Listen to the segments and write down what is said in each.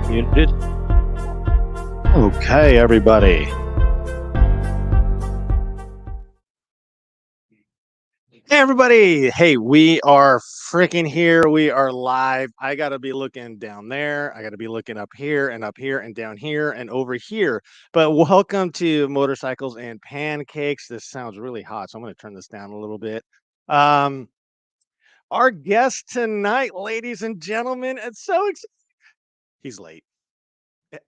Muted. Okay, everybody. Hey, everybody. Hey, we are freaking here. We are live. I got to be looking down there. I got to be looking up here and down here and over here. But welcome to Motorcycles and Pancakes. This sounds really hot, so I'm going to turn this down a little bit. Um, our guest tonight, ladies and gentlemen, it's so exciting. He's late.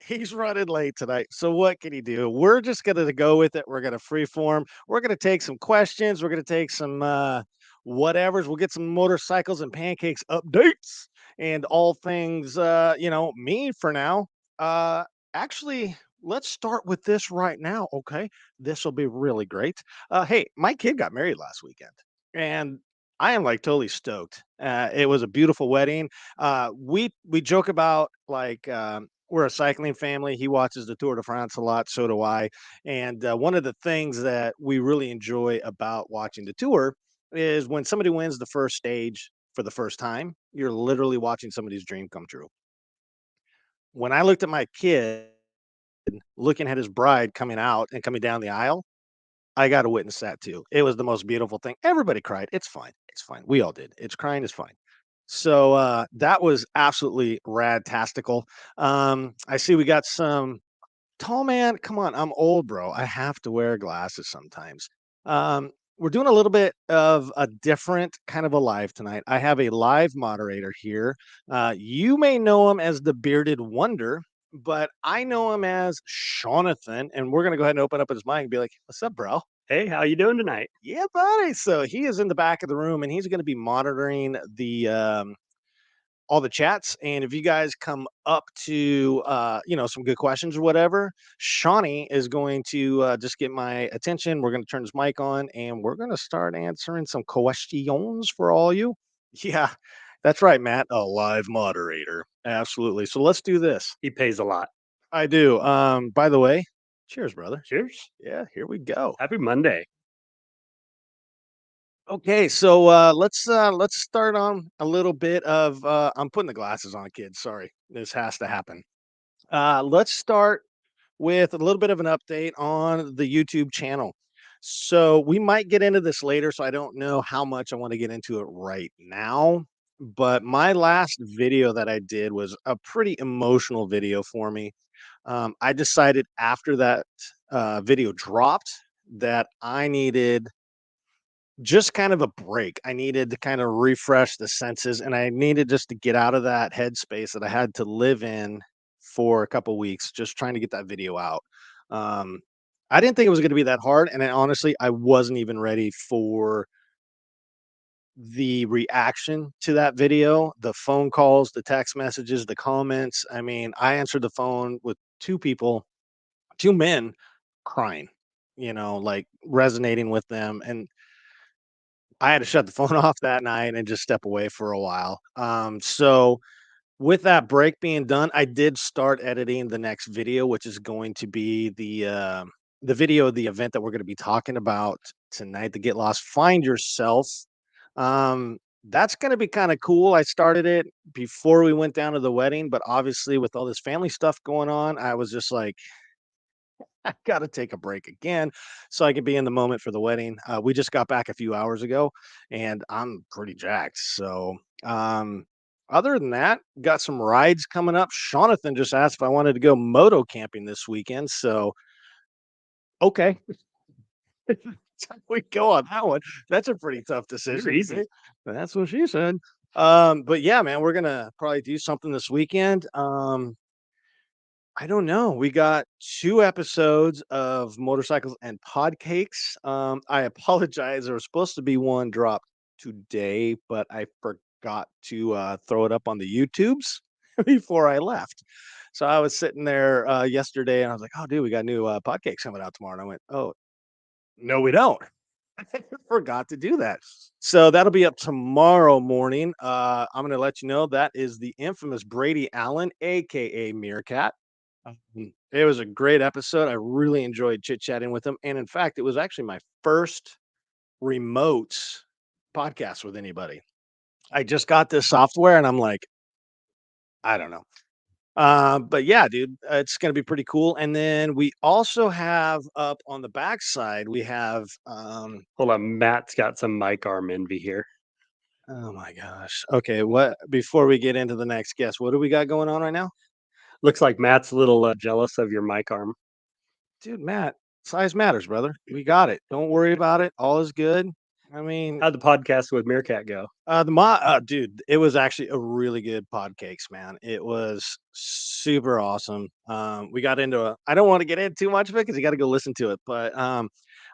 He's running late tonight. So what can he do? We're just gonna go with it. We're gonna freeform. We're gonna take some questions. We're gonna take some whatevers. We'll get some motorcycles and pancakes updates and all things me for now. Uh actually, let's start with this right now. Okay. This will be really great. Hey, my kid got married last weekend and I am like totally stoked. It was a beautiful wedding. We joke about like we're a cycling family. He watches the Tour de France a lot, so do I. And one of the things that we really enjoy about watching the tour is when somebody wins the first stage for the first time, you're literally watching somebody's dream come true. When I looked at my kid looking at his bride coming out and coming down the aisle, I got to witness that too. It was the most beautiful thing. Everybody cried. It's fine. It's fine. We all did. It's crying is fine. So that was absolutely rad-tastical. I see we got some tall man. Come on, I'm old, bro. I have to wear glasses sometimes. We're doing a little bit of a different kind of a live tonight. I have a live moderator here. You may know him as the Bearded Wonder, but I know him as Jonathan, and we're gonna go ahead and open up his mic and be like, "What's up, bro?" Hey, how you doing tonight? Yeah, buddy. So he is in the back of the room, and he's gonna be monitoring the all the chats. And if you guys come up to some good questions or whatever, Shawnee is going to just get my attention. We're going to turn his mic on and we're going to start answering some questions for all you. Yeah, that's right, Matt. A live moderator. Absolutely. So let's do this. He pays a lot. I do. By the way, cheers, brother. Cheers. Yeah, here we go. Happy Monday. Okay, so let's start on a little bit of I'm putting the glasses on, kids. Sorry. This has to happen. Let's start with a little bit of an update on the YouTube channel. So we might get into this later, so I don't know how much I want to get into it right now. But my last video that I did was a pretty emotional video for me. I decided after that video dropped that I needed just kind of a break. I needed to kind of refresh the senses and I needed just to get out of that headspace that I had to live in for a couple weeks, just trying to get that video out. Um, I didn't think it was going to be that hard. And honestly, I wasn't even ready for the reaction to that video, the phone calls, the text messages, the comments. I mean, I answered the phone with two people, two men crying, like resonating with them. And I had to shut the phone off that night and just step away for a while. So with that break being done, I did start editing the next video, which is going to be the video of the event that we're going to be talking about tonight. The Get Lost, Find Yourself. That's going to be kind of cool. I started it before we went down to the wedding, but obviously with all this family stuff going on, I was just like, I gotta take a break again so I can be in the moment for the wedding. We just got back a few hours ago and I'm pretty jacked. So, other than that, got some rides coming up. Jonathan just asked if I wanted to go moto camping this weekend. So, okay, we go on that one. That's a pretty tough You're decision. easy. That's what she said. But yeah, man, we're gonna probably do something this weekend. I don't know. We got 2 episodes of Motorcycles and Pancakes. I apologize. There was supposed to be one dropped today, but I forgot to throw it up on the YouTubes before I left. So I was sitting there yesterday and I was like, "Oh, dude, we got new Pancakes coming out tomorrow." And I went, "Oh, no, we don't." I forgot to do that. So that'll be up tomorrow morning. I'm going to let you know that is the infamous Brady Allen, aka Meerkat. It was a great episode. I really enjoyed chit chatting with him. And in fact, it was actually my first remote podcast with anybody. I just got this software and I'm like, I don't know. But yeah, dude, it's gonna be pretty cool. And then we also have up on the backside, we have Hold on, Matt's got some mic arm envy here. oh my gosh. Okay, what before we get into the next guest, what do we got going on right now? Looks like Matt's a little jealous of your mic arm. Dude, Matt, size matters, brother. We got it. Don't worry about it. All is good. I mean, How'd the podcast with Meerkat go? dude, it was actually a really good podcast, man. It was super awesome. We got into I don't want to get into too much of it because you got to go listen to it, but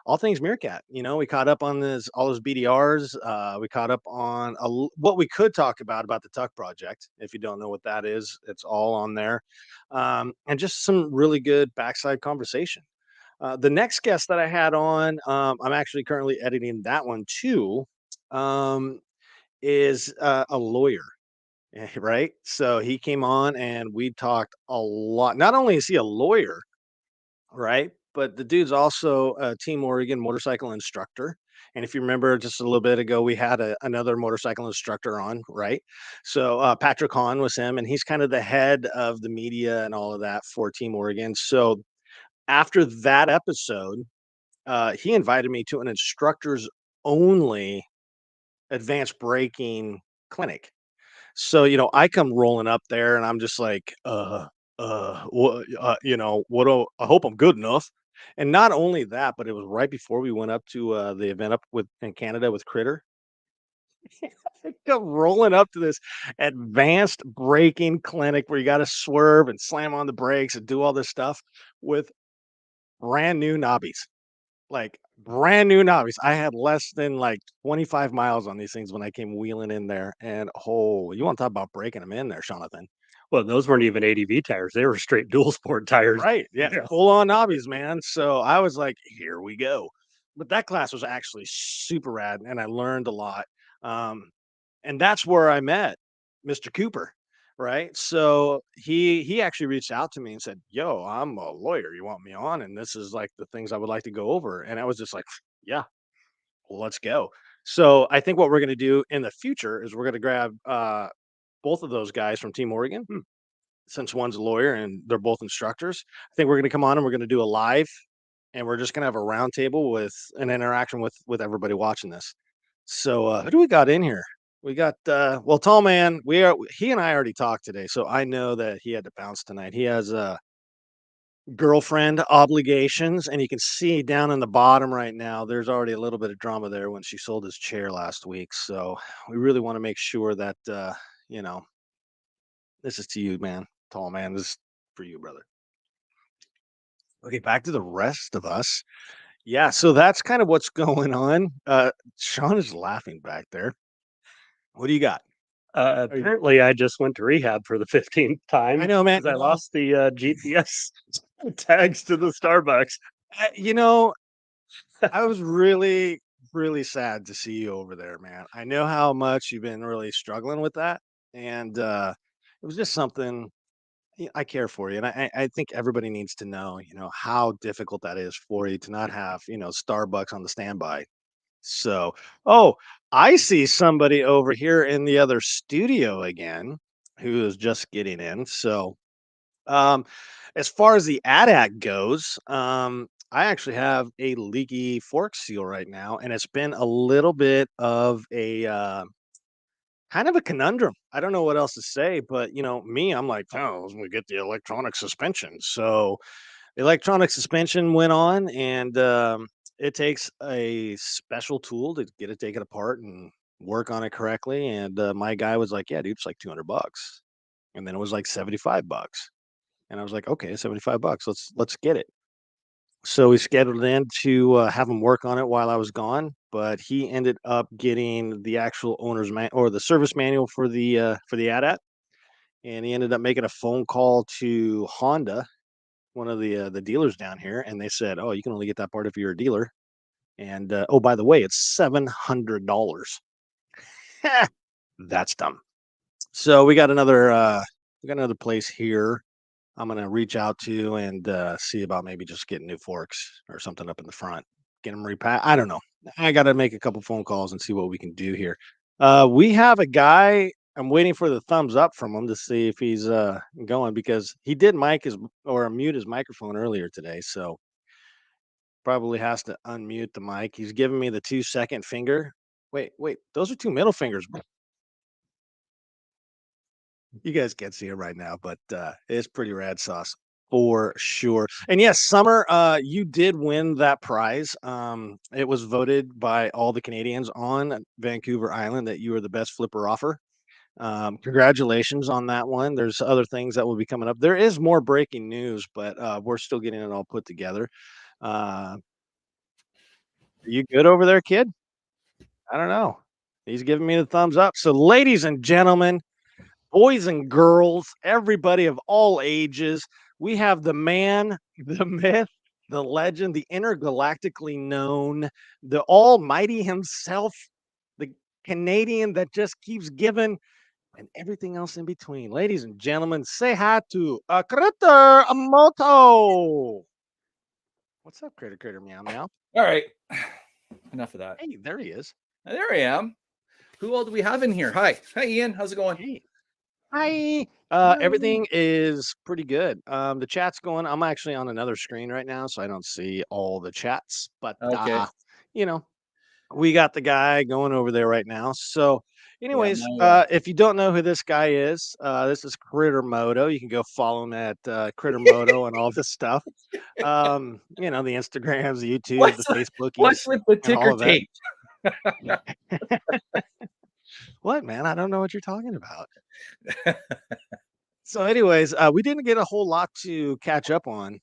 all things Meerkat. We caught up on this all those BDRs. We caught up on what we could talk about the Tuck project. If you don't know what that is, it's all on there, and just some really good backside conversation. The next guest that I had on, I'm actually currently editing that one too. Um, is a lawyer, right? So he came on and we talked a lot. Not only is he a lawyer, right? But the dude's also a Team Oregon motorcycle instructor. And if you remember just a little bit ago, we had another motorcycle instructor on, right? So Patrick Hahn was him, and he's kind of the head of the media and all of that for Team Oregon. So after that episode, he invited me to an instructors only advanced braking clinic. So, I come rolling up there and I'm just like, what, what I hope I'm good enough. And not only that, but it was right before we went up to the event up with in Canada with Critter. I come rolling up to this advanced braking clinic where you got to swerve and slam on the brakes and do all this stuff with brand new knobbies. Like, brand new knobbies. I had less than, like, 25 miles on these things when I came wheeling in there, and, oh, you wanna talk about breaking them in there, Jonathan. Well, those weren't even ADV tires; they were straight dual sport tires. Right, yeah, Yeah. full on knobbies, man, so I was like, "Here we go." But that class was actually super rad, and I learned a lot, um, and that's where I met Mr. Cooper, right? So he actually reached out to me and said, "Yo, I'm a lawyer, you want me on? And this is, like, the things I would like to go over," and I was just like, "Yeah. Let's go." So I think what we're going to do in the future is we're going to grab both of those guys from Team Oregon, since one's a lawyer and they're both instructors. I think we're going to come on and we're going to do a live, and we're just going to have a roundtable with an interaction with everybody watching this. So who do we got in here? We got well, Tall Man. He and I already talked today, so I know that he had to bounce tonight. He has girlfriend obligations, and you can see down in the bottom right now, there's already a little bit of drama there when she sold his chair last week. So we really want to make sure that you know, this is to you, man, tall man. This is for you, brother. Okay, back to the rest of us. Yeah, so that's kind of what's going on. Sean is laughing back there. What do you got? Are you, Apparently, I just went to rehab for the 15th I time know, man. because I lost the GPS tags to the Starbucks. I, you know, I was really, really sad to see you over there, man. I know how much you've been really struggling with that, and it was just something I care for you, and I think everybody needs to know, how difficult that is for you to not have, Starbucks on the standby. So, oh, I see somebody over here in the other studio again, who is just getting in. So, um, as far as the AtAt goes, I actually have a leaky fork seal right now, and it's been a little bit of a kind of a conundrum. I don't know what else to say, but me, I'm like, oh, let me get the electronic suspension. So the electronic suspension went on, and it takes a special tool to get it taken apart and work on it correctly. And my guy was like, yeah, dude, it's like $200, and then it was like $75. And I was like, "Okay, $75. Let's get it." So we scheduled in to have him work on it while I was gone, but he ended up getting the actual owner's man or the service manual for the AtAt, and he ended up making a phone call to Honda, one of the dealers down here, and they said, "Oh, you can only get that part if you're a dealer." And oh, by the way, it's $700. That's dumb. So we got another place here I'm gonna reach out to and see about maybe just getting new forks or something up in the front, get them repack. I don't know. I got to make a couple phone calls and see what we can do here. We have a guy. I'm waiting for the thumbs up from him to see if he's going, because he did mic his or mute his microphone earlier today, so probably has to unmute the mic. He's giving me the 2-second finger. Wait, those are 2 middle fingers. You guys can't see it right now, but it's pretty rad sauce for sure. And yes, Summer, you did win that prize. It was voted by all the Canadians on Vancouver Island that you were the best flipper offer. Congratulations on that one. There's other things that will be coming up. There is more breaking news, but we're still getting it all put together. Are you good over there, kid? I don't know. He's giving me the thumbs up. So, ladies and gentlemen, boys and girls, everybody of all ages, we have the man, the myth, the legend, the intergalactically known, the almighty himself, the Canadian that just keeps giving, and everything else in between. Ladies and gentlemen, say hi to Critter Moto. What's up, Critter Meow Meow? All right. Enough of that. Hey, there he is. There I am. Who all do we have in here? Hi. Hi, Ian. How's it going? Hey. Hi. Everything is pretty good. The chat's going. I'm actually on another screen right now, so I don't see all the chats. But Okay. you know, we got the guy going over there right now. So, anyways, my, if you don't know who this guy is, this is Critter Moto. You can go follow him at Critter Moto and all this stuff. You know, the Instagrams, the YouTube, the Facebookies, what's with the and all ticker of that. tape? What, man? I don't know what you're talking about. So, anyways, we didn't get a whole lot to catch up on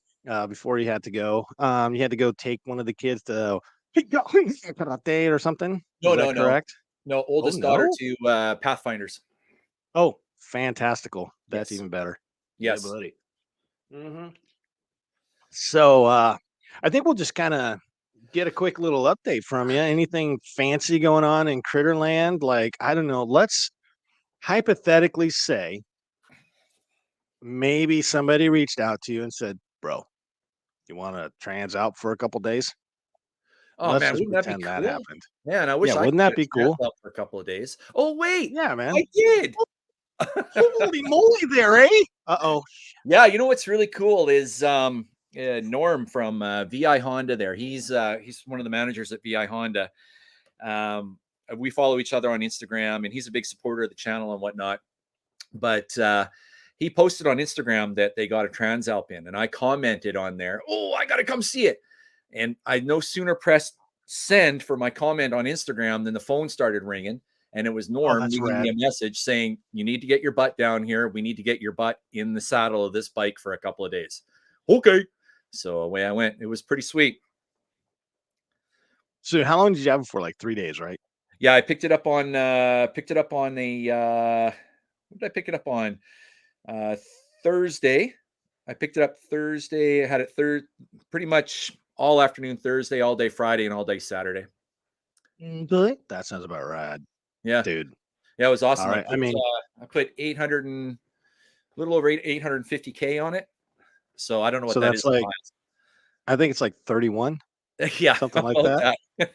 before you had to go. You had to go take one of the kids to karate or something. Is that correct? No, oldest daughter to Pathfinders. Oh, fantastical. That's Yes. even better. Yes. Yeah, buddy. So, I think we'll just kind of get a quick little update from you. Anything fancy going on in Critterland? Like, I don't know. Let's hypothetically say maybe somebody reached out to you and said, "Bro, you want to trans out for a couple days?" Oh, Let's man, just wouldn't that be pretend that cool? happened. Man, I wish I wouldn't could that get be a trans cool? out for a couple of days. Oh, wait. Yeah, man. I did. Holy moly there, eh? Uh-oh. Yeah, you know what's really cool is Norm from VI Honda there. He's one of the managers at VI Honda. We follow each other on Instagram, and he's a big supporter of the channel and whatnot. But he posted on Instagram that they got a Transalp in, and I commented on there, "Oh, I got to come see it." And I no sooner pressed send for my comment on Instagram than the phone started ringing. And it was Norm leaving me a message saying, "You need to get your butt down here. We need to get your butt in the saddle of this bike for a couple of days." Okay. So away I went. It was pretty sweet. So how long did you have it for? Like 3 days, right? Yeah, I picked it up on a what did I pick it up on? Thursday. I picked it up Thursday. I had it pretty much all afternoon Thursday, all day Friday, and all day Saturday. Really? That sounds about right. Yeah, dude. Yeah, it was awesome. All right. I put 800 and a little over 850K on it. So I don't know what that is. Like, I think it's like 31. Yeah, something like that. I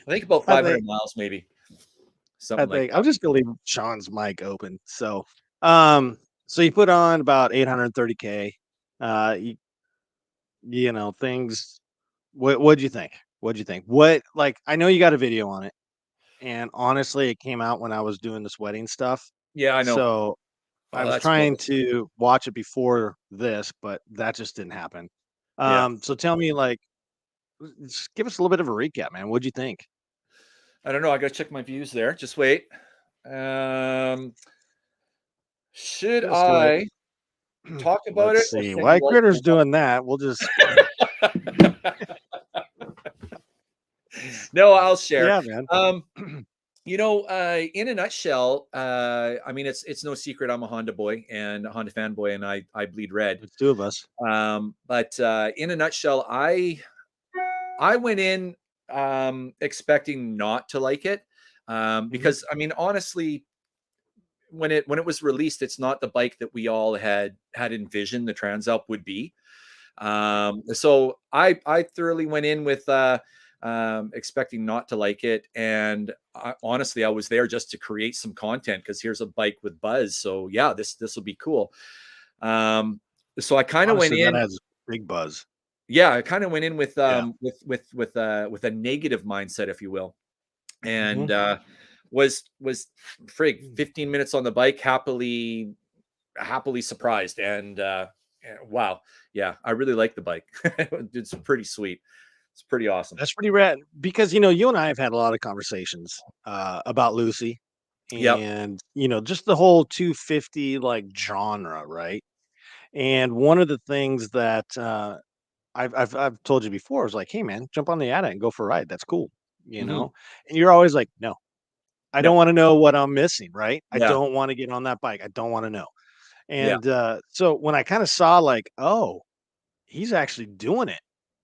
think about 500 miles, maybe. Something like that. I'm just gonna leave Sean's mic open. So, so you put on about 830K. You know, things. What'd you think? What'd you think? Like, I know you got a video on it, and honestly, it came out when I was doing this wedding stuff. Yeah, I know. So I was trying to watch it before this, but that just didn't happen. So tell me, like, just give us a little bit of a recap, man. What'd you think? I don't know. I gotta check my views there. Just wait. Should I talk about Let's see. Why Critter's doing that? We'll just. No, I'll share. Yeah, man. You know, in a nutshell, I mean, it's no secret I'm a Honda boy and a Honda fanboy, and I bleed red. There's two of us. But in a nutshell, I went in expecting not to like it, because I mean, honestly, when it was released, it's not the bike that we all had envisioned the Transalp would be. So I thoroughly went in with expecting not to like it. And honestly, I was there just to create some content because here's a bike with buzz. So yeah, this will be cool. So I kind of went Honestly, that in. has big buzz. Yeah, I kind of went in with Yeah. with a negative mindset, if you will, and Mhm. was frig 15 minutes on the bike, happily surprised, and wow, yeah, I really like the bike. It's pretty sweet. It's pretty awesome. That's pretty rad because, you know, you and I have had a lot of conversations, about Lucy Yep. and, you know, just the whole 250 like genre, right? And one of the things that, I've told you before is like, "Hey, man, jump on the AtAt and go for a ride. That's cool," you Hmm. know? And you're always like, "No, I don't No. wanna know what I'm missing, right? I Yeah. don't wanna get on that bike. I don't wanna know." Yeah. And, so when I kinda saw like, "Oh, he's actually doing it,"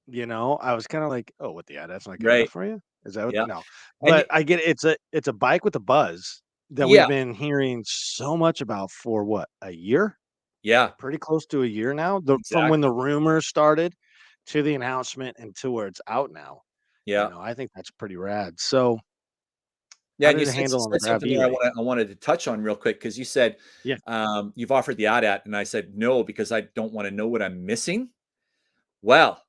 you know, I was kinda like, "Oh, what, the AtAt's not good enough Right. for you? Is that what?" Yeah. No. And But I get it. It's a bike with a buzz that we've yeah. been hearing so much about for what, a year? Yeah. Pretty close to a year now? From when Exactly. the rumors started to the announcement and to where it's out now. You Yeah. know, I think that's pretty rad. So, Yeah, how and did you it handle on the said Grav something there E-Ray? I wanted to touch on real quick because you said Yeah. you've offered the AtAt, and I said no because I don't want to know what I'm missing. Well,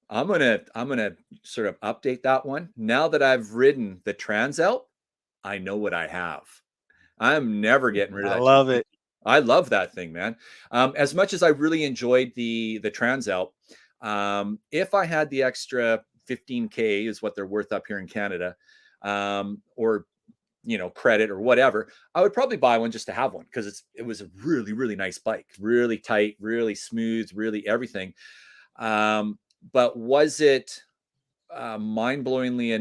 I'm gonna sort of update that one. Now that I've ridden the Transalp, I know what I have. I'm never getting rid of I that love it. 250. I love that thing, man. As much as I really enjoyed the Transalp, if I had the extra 15K is what they're worth up here in Canada, or credit or whatever, I would probably buy one just to have one because it was a really, really nice bike, really tight, really smooth, really everything. But was it mind-blowingly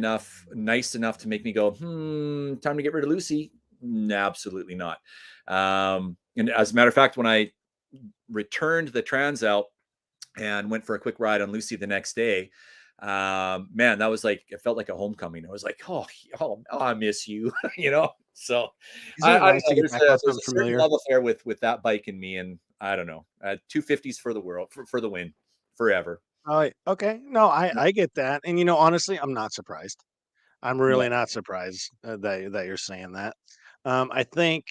nice enough to make me go, time to get rid of Lucy? Absolutely not. And as a matter of fact, when I returned the Transalp and went for a quick ride on Lucy the next day, man, that was like, it felt like a homecoming. I was like, oh, I miss you, So Isn't it I don't nice know. to get back on There's something a certain familiar? love affair with that bike in me, and I don't know. 250s for the world, for the win, forever. Oh, okay. No, I get that. And, you know, honestly, I'm not surprised. I'm Yeah. really not surprised, that you're saying that. I think,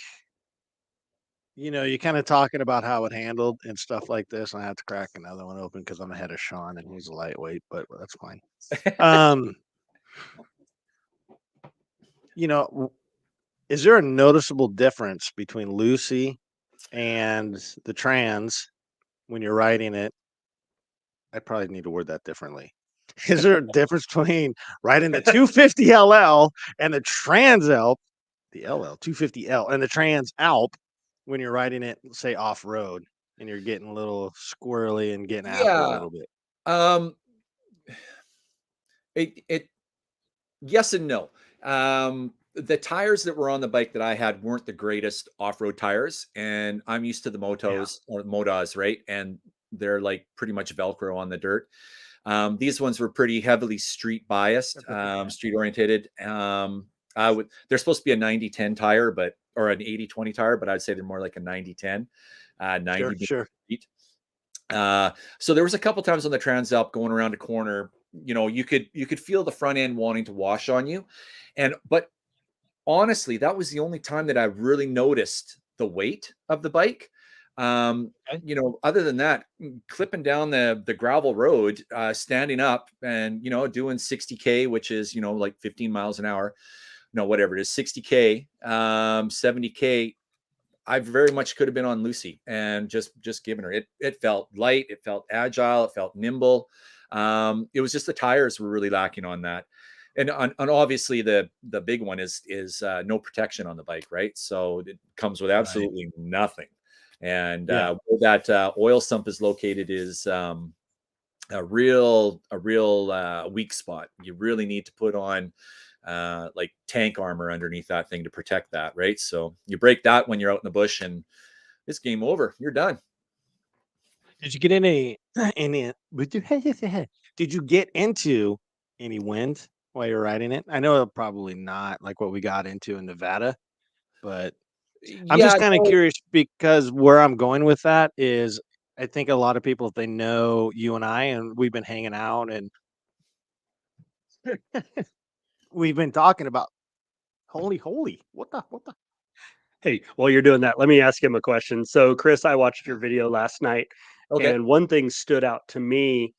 you know, you're kinda talking about how it handled and stuff like this, and I have to crack another one open because 'cause I'm ahead of Sean, and he's a lightweight, but that's fine. Um, you know, is there a noticeable difference between Lucy and the Trans when you're riding it? I probably need to word that differently. Is there a difference between riding the 250 LL and the Transalp, the LL 250L, and the Transalp when you're riding it, say, off-road and you're getting a little squirrely and getting after it a Yeah. little bit? Um, it yes and no. The tires that were on the bike that I had weren't the greatest off-road tires, and I'm used to the Yeah. motos or modas, right? And they're like pretty much Velcro on the dirt. These ones were pretty heavily street biased, street oriented. They're supposed to be a 90-10 tire, or an 80-20 tire, but I'd say they're more like a 90-10, 90 Sure, being sure. street. So there was a couple times on the Transalp going around a corner, you could feel the front end wanting to wash on you. But honestly, that was the only time that I really noticed the weight of the bike. Okay. Other than that, clipping down the gravel road, standing up and, doing 60K, which is, like 15 miles an hour, no, whatever it is, 60K, 70K. I very much could have been on Lucy and just giving her. It felt light, it felt agile, it felt nimble. It was just the tires were really lacking on that. And obviously the big one is no protection on the bike, right? So it comes with Right. absolutely nothing. And Yeah. where that oil sump is located is a real weak spot. You really need to put on like tank armor underneath that thing to protect that, right? So you break that when you're out in the bush, and it's game over. You're done. Did you get any any did you get into any wind while you're riding it? I know probably not like what we got into in Nevada, but I'm Yeah, just kinda no, curious because where I'm going with that is I think a lot of people, if they know you and I, and we've been hanging out and we've been talking about. Holy, what the? Hey, while you're doing that, let me ask him a question. So, Chris, I watched your video last night, Okay. and one thing stood out to me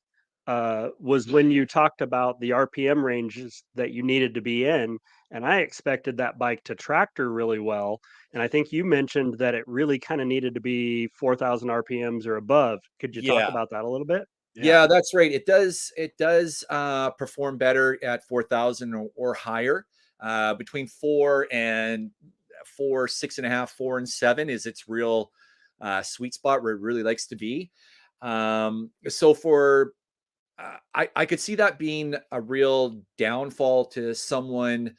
was when you talked about the RPM ranges that you needed to be in. And I expected that bike to tractor really well. And I think you mentioned that it really kind of needed to be 4,000 RPMs or above. Could you talk Yeah. about that a little bit? Yeah, that's right. It does perform better at 4,000 or higher. Between 4, 6.5, 4 and 7 is its real sweet spot where it really likes to be. So for I could see that being a real downfall to someone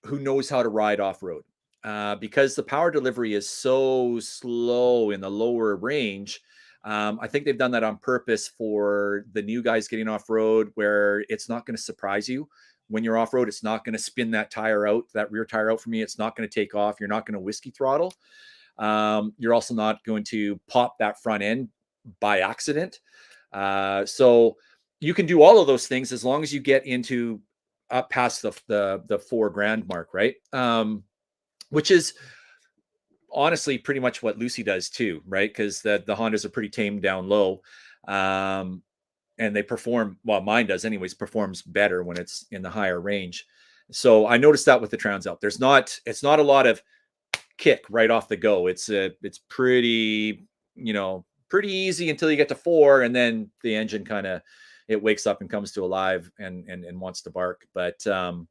who knows how to ride off road, because the power delivery is so slow in the lower range. I think they've done that on purpose for the new guys getting off road, where it's not going to surprise you when you're off road. It's not going to spin that tire out, that rear tire out for me. It's not going to take off. You're not going to whiskey throttle. You're also not going to pop that front end by accident. So you can do all of those things as long as you get into up past the $4,000 mark, right? Which is honestly pretty much what Lucy does too, right? Because the Hondas are pretty tamed down low, and they perform, well, mine does anyways, performs better when it's in the higher range. So I noticed that with the Transalp. It's not a lot of kick right off the go. It's pretty, pretty easy until you get to 4, and then the engine kind of, it wakes up and comes to alive and wants to bark. But on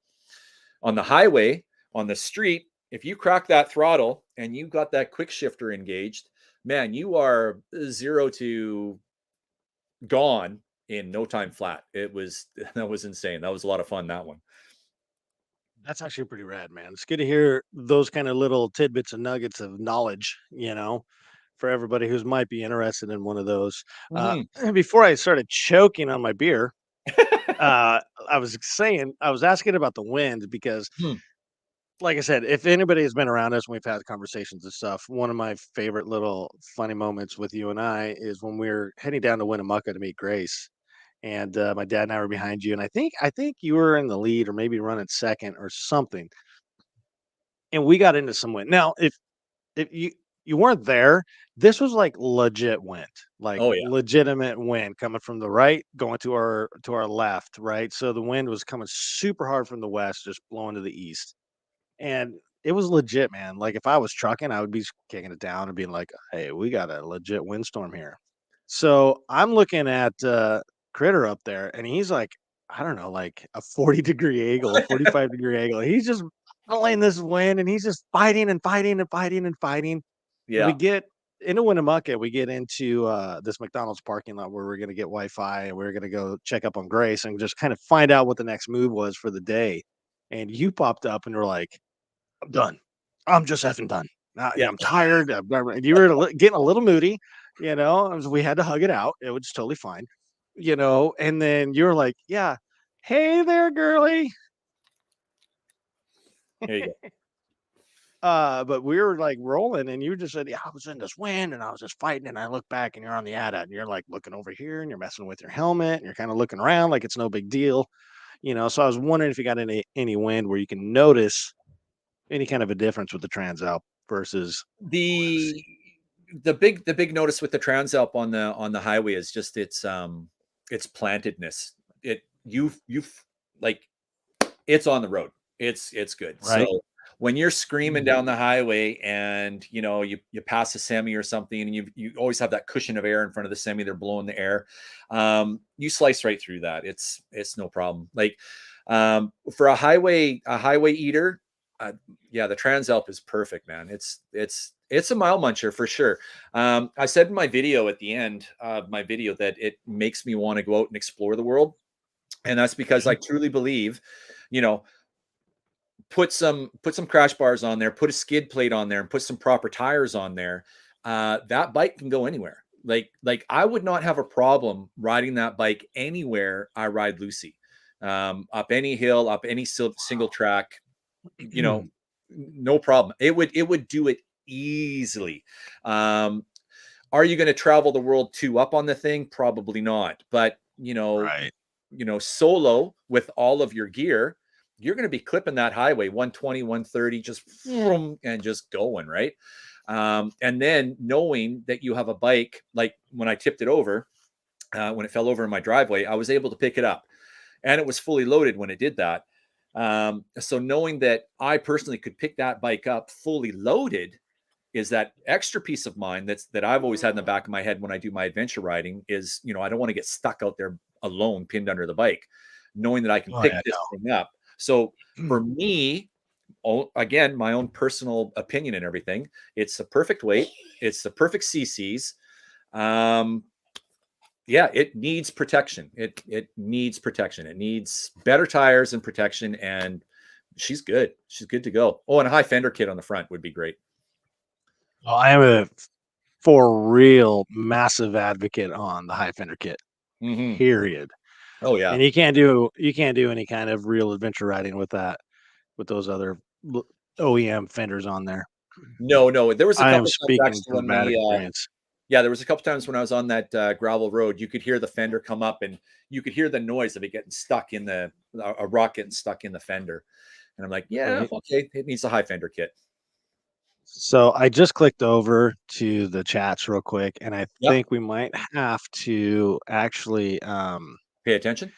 the highway, on the street, if you crack that throttle and you got that quick shifter engaged, man, you are 0 to gone in no time flat. That was insane. That was a lot of fun, that one. That's actually pretty rad, man. It's good to hear those kind of little tidbits and nuggets of knowledge, for everybody who's might be interested in one of those. And before I started choking on my beer, I was asking about the wind because, like I said, if anybody has been around us, we've had conversations and stuff. One of my favorite little funny moments with you and I is when we were heading down to Winnemucca to meet Grace. And my dad and I were behind you, and I think you were in the lead or maybe running second or something. And we got into some wind. Now, if you weren't there, this was like legit wind, like Oh yeah. legitimate wind coming from the right, going to our left, right? So the wind was coming super hard from the west, just blowing to the east. And it was legit, man. Like if I was trucking, I would be kicking it down and being like, "Hey, we got a legit windstorm here." So I'm looking at Critter up there, and he's like, I don't know, like a 40-degree angle, 45-degree angle. He's just battling this wind, and he's just fighting and fighting and fighting and fighting. We Yeah. get into Winnemucca. We get into this McDonald's parking lot where we're going to get Wi-Fi, and we're going to go check up on Grace and just kind of find out what the next move was for the day. And you popped up and were like, I'm done. I'm just effing done. Yeah. I'm tired. You were getting a little moody, we had to hug it out. It was totally fine, and then you were like, yeah, hey there, girly. There you go. But we were like rolling, and you just said, yeah, I was in this wind and I was just fighting. And I look back and you're on the AtAt and you're like looking over here and you're messing with your helmet and you're kind of looking around like it's no big deal, So I was wondering if you got any wind where you can notice any kind of a difference with the Transalp versus The big notice with the Transalp on the highway is just its plantedness. You've like, it's on the road. It's good. right. So when you're screaming down the highway and you pass a semi or something, and you always have that cushion of air in front of the semi, they're blowing the air. You slice right through that. It's no problem. Like for a highway eater, yeah, the Transalp is perfect, man. It's a mile muncher for sure. I said in my video at the end of my video that it makes me want to go out and explore the world. And that's because I truly believe, put some crash bars on there, put a skid plate on there, and put some proper tires on there. That bike can go anywhere. Like I would not have a problem riding that bike anywhere I ride Lucy, up any hill, up any single track, no problem. It would do it easily. Are you going to travel the world 2 up on the thing? Probably not. But right. solo with all of your gear, you're going to be clipping that highway 120, 130, just and just going, right? And then knowing that you have a bike, like when I tipped it over, when it fell over in my driveway, I was able to pick it up, and it was fully loaded when it did that. So knowing that I personally could pick that bike up fully loaded is that extra peace of mind that I've always had in the back of my head when I do my adventure riding is, I don't want to get stuck out there alone, pinned under the bike, knowing that I can pick this thing up. So for me, again, my own personal opinion and everything, it's the perfect weight. It's the perfect CCs. Yeah, it needs protection. It needs protection. It needs better tires and protection. And she's good. She's good to go. Oh, and a high fender kit on the front would be great. Well, I am a for real massive advocate on the high fender kit. Period. Oh yeah. And you can't do any kind of real adventure riding with that, with those other OEM fenders on there. No. There was a couple times speaking from bad experience. Yeah, there was a couple times when I was on that gravel road, you could hear the fender come up, and you could hear the noise of it getting stuck in a rock getting stuck in the fender. And I'm like, yeah, okay, it needs a high fender kit. So I just clicked over to the chats real quick, and I think we might have to actually pay attention,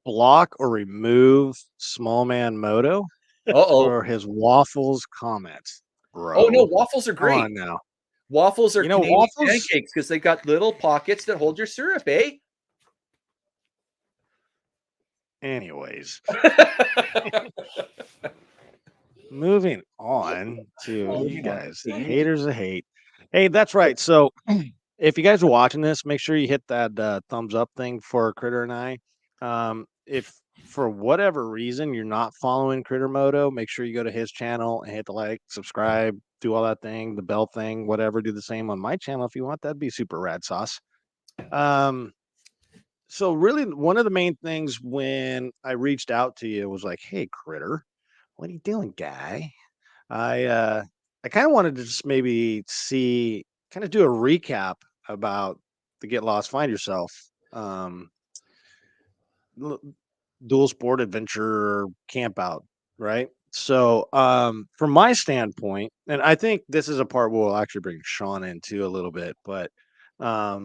block or remove Small Man Moto for his waffles comments, bro. Oh no, waffles are great. Come on now. Waffles are Canadian pancakes because they got little pockets that hold your syrup, eh? Anyways. Moving on to you guys, haters of hate. Hey, that's right. So if you guys are watching this, make sure you hit that thumbs up thing for Critter and I. If for whatever reason you're not following Critter Moto, make sure you go to his channel and hit the like, subscribe, do all that thing, the bell thing, whatever. Do the same on my channel if you want. That'd be super rad sauce. So really one of the main things when I reached out to you was like, hey, Critter, what are you doing, guy? I kind of wanted to just maybe kind of do a recap about the Get Lost, Find Yourself, dual sport adventure campout, right? So, from my standpoint, and I think this is a part we'll actually bring Sean into a little bit, but I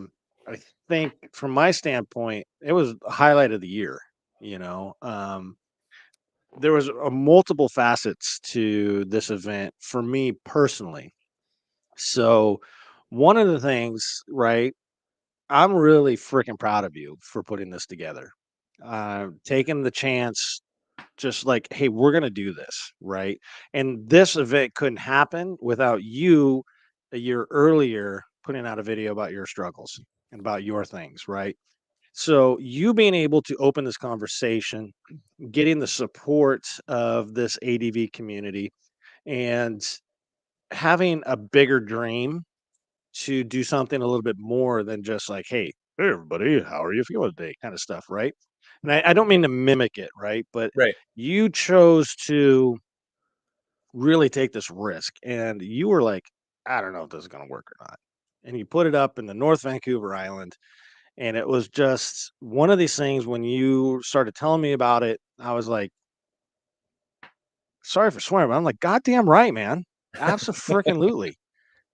think from my standpoint, it was a highlight of the year. There was multiple facets to this event for me personally. So, one of the things, right? I'm really freaking proud of you for putting this together. Taking the chance, just like, hey, we're gonna do this, right? And this event couldn't happen without you a year earlier putting out a video about your struggles and about your things, right? So you being able to open this conversation, getting the support of this ADV community, and having a bigger dream to do something a little bit more than just like, hey, everybody, how are you feeling today? Kind of stuff, right? And I don't mean to mimic it, right? But you chose to really take this risk, and you were like, I don't know if this is going to work or not. And you put it up in the North Vancouver Island. And it was just one of these things when you started telling me about it, I was like, sorry for swearing, but I'm like, goddamn right, man. Absolutely.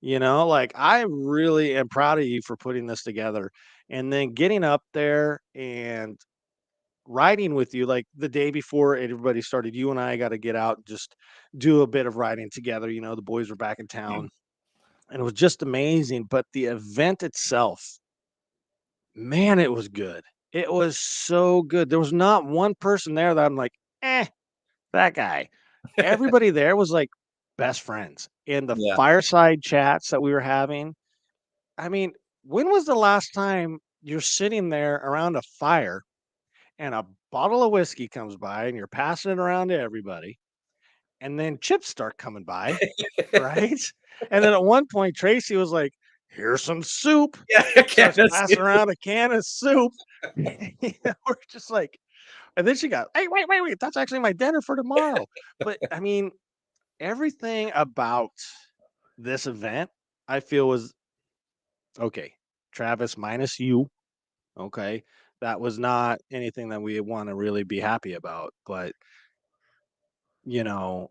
Like I really am proud of you for putting this together and then getting up there and riding with you like the day before everybody started. You and I got to get out and just do a bit of riding together. The boys were back in town and it was just amazing. But the event itself, man, it was good. It was so good. There was not one person there that I'm like, that guy. Everybody there was like best friends. And the fireside chats that we were having. I mean, when was the last time you're sitting there around a fire and a bottle of whiskey comes by and you're passing it around to everybody? And then chips start coming by, right? And then at one point, Tracy was like, here's some soup. Starts passing around a can of soup. We're just like, and then she got, hey, wait, that's actually my dinner for tomorrow. But I mean, everything about this event, I feel was okay. Travis minus you. Okay. That was not anything that we want to really be happy about. But, you know,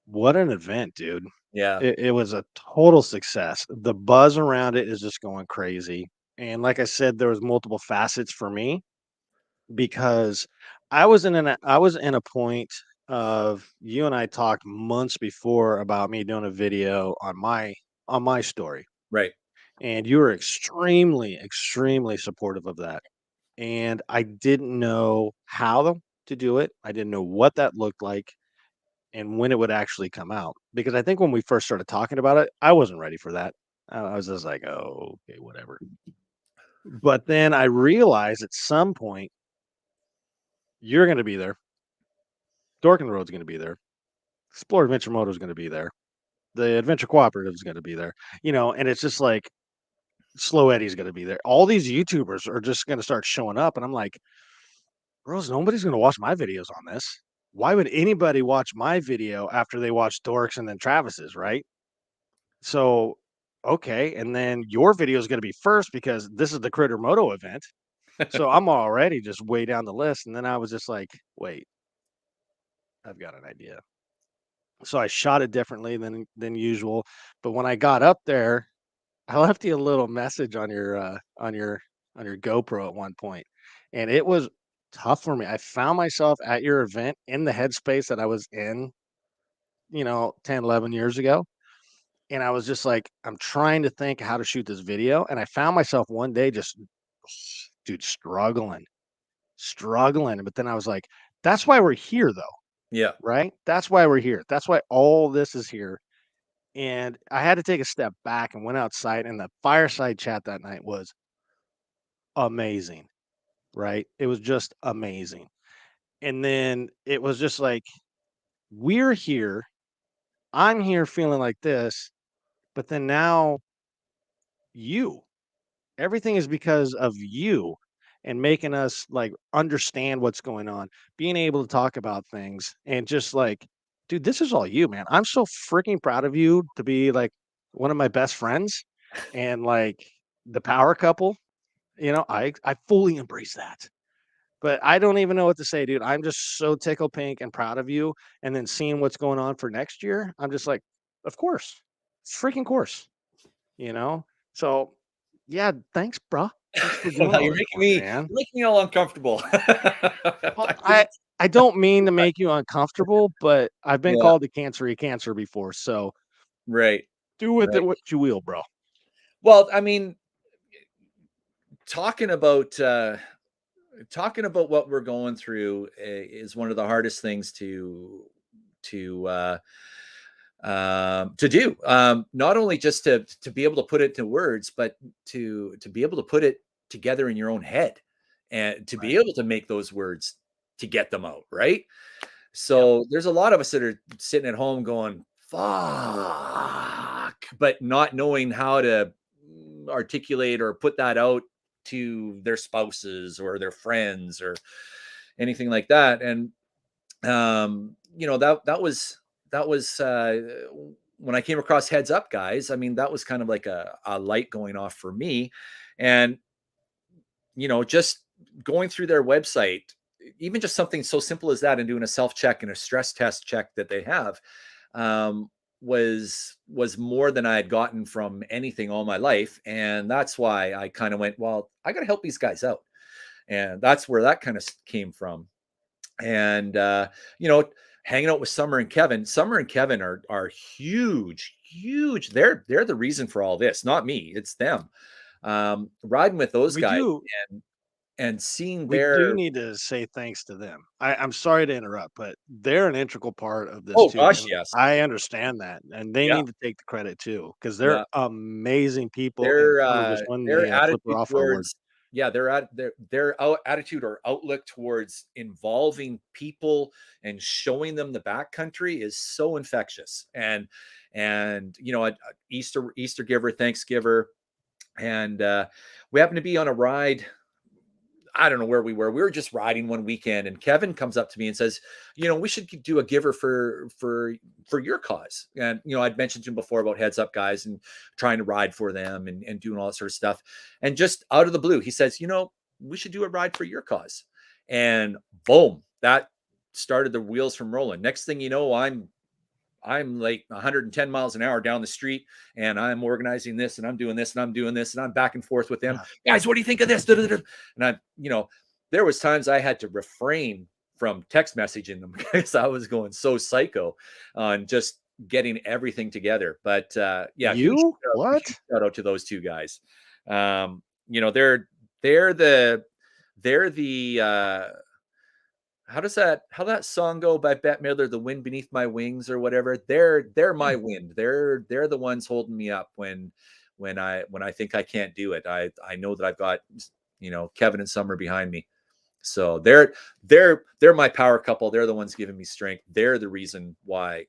what an event, dude. Yeah. It was a total success. The buzz around it is just going crazy. And like I said, there was multiple facets for me because I was in a point of you and I talked months before about me doing a video on my story. Right. And you were extremely, extremely supportive of that. And I didn't know how to do it. I didn't know what that looked like and when it would actually come out. Because I think when we first started talking about it, I wasn't ready for that. I was just like, oh, okay, whatever. But then I realized at some point, you're going to be there. Dork in the Road's going to be there. Explore Adventure Moto is going to be there. The Adventure Cooperative is going to be there. And it's just like Slow Eddie's going to be there. All these YouTubers are just going to start showing up. And I'm like, bros, nobody's going to watch my videos on this. Why would anybody watch my video after they watch Dork's and then Travis's, right? So, okay. And then your video is going to be first because this is the Critter Moto event. So I'm already just way down the list. And then I was just like, wait, I've got an idea. So I shot it differently than usual. But when I got up there, I left you a little message on your GoPro at one point, and it was tough for me. I found myself at your event in the headspace that I was in, 10, 11 years ago. And I was just like, I'm trying to think how to shoot this video. And I found myself one day just, dude, struggling. But then I was like, that's why we're here, though, Yeah. right? That's why we're here. That's why all this is here. And I had to take a step back and went outside. And the fireside chat that night was amazing, right? It was just amazing. And then it was just like, we're here. I'm here feeling like this. But then now you, everything is because of you and making us like understand what's going on, being able to talk about things and just like, dude, this is all you, man. I'm so freaking proud of you to be like one of my best friends and like the power couple. I fully embrace that. But I don't even know what to say, dude. I'm just so tickle pink and proud of you. And then seeing what's going on for next year, I'm just like, of course, freaking course, you know? So yeah, thanks, bro. Thanks for doing Well, all you're this making for me, me man. you're making me all uncomfortable. Well, I don't mean to make you uncomfortable, but I've been Yeah. called the cancer before. So Right. do with it Right. what you will, bro. Well, I mean, talking about talking about what we're going through is one of the hardest things to to do. Not only just to be able to put it into words, but to be able to put it together in your own head and to be Right. able to make those words to get them out, right? Yep. So there's a lot of us that are sitting at home going, fuck, but not knowing how to articulate or put that out to their spouses or their friends or anything like that. And that was when I came across Heads Up Guys. I mean, that was kind of like a light going off for me. And just going through their website, even just something so simple as that, and doing a self check and a stress test check that they have, um, was more than I had gotten from anything all my life. And that's why I kind of went, well, I got to help these guys out. And that's where that kind of came from. And hanging out with Summer and Kevin. Summer and Kevin are huge. They're the reason for all this, not me. It's them. Riding with those We guys do and seeing we do their. need to say thanks to them. I'm sorry to interrupt, but they're an integral part of this Oh too. gosh, And yes. I understand that. And they Yeah. need to take the credit too, because they're Yeah. amazing people. And Their Summer just won their the Flipper attitude Offer Award. towards attitude or outlook towards involving people and showing them the backcountry is so infectious. And a Easter giver, Thanksgiver, and we happened to be on a ride. I don't know where we were. We were just riding one weekend, and Kevin comes up to me and says, we should do a giver for your cause. And I'd mentioned to him before about Heads Up Guys and trying to ride for them and doing all that sort of stuff. And just out of the blue, he says, we should do a ride for your cause. And boom, that started the wheels from rolling. Next thing you know, I'm like 110 miles an hour down the street, and I'm organizing this, and I'm doing this, and I'm doing this, and I'm back and forth with them. Guys, what do you think of this? And I, there was times I had to refrain from text messaging them because I was going so psycho on just getting everything together. But yeah, huge shout out to those two guys. They're the how that song go by Bette Midler, "The Wind Beneath My Wings" or whatever. They're my wind. They're the ones holding me up when I think I can't do it. I know that I've got Kevin and Summer behind me. So they're my power couple. They're the ones giving me strength. They're the reason why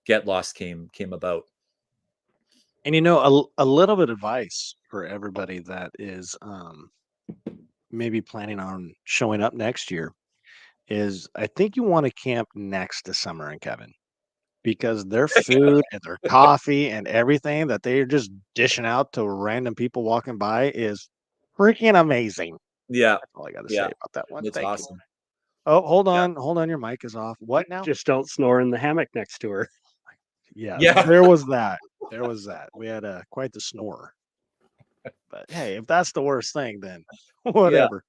Get Lost came about. And a little bit of advice for everybody that is maybe planning on showing up next year is I think you want to camp next to Summer and Kevin, because their food and their coffee and everything that they're just dishing out to random people walking by is freaking amazing. Yeah. That's all I got to say about that one. It's Thank awesome. you. Oh, hold on. Your mic is off. What now? Just don't snore in the hammock next to her. Yeah. There was that. We had quite the snore. But hey, if that's the worst thing, then whatever.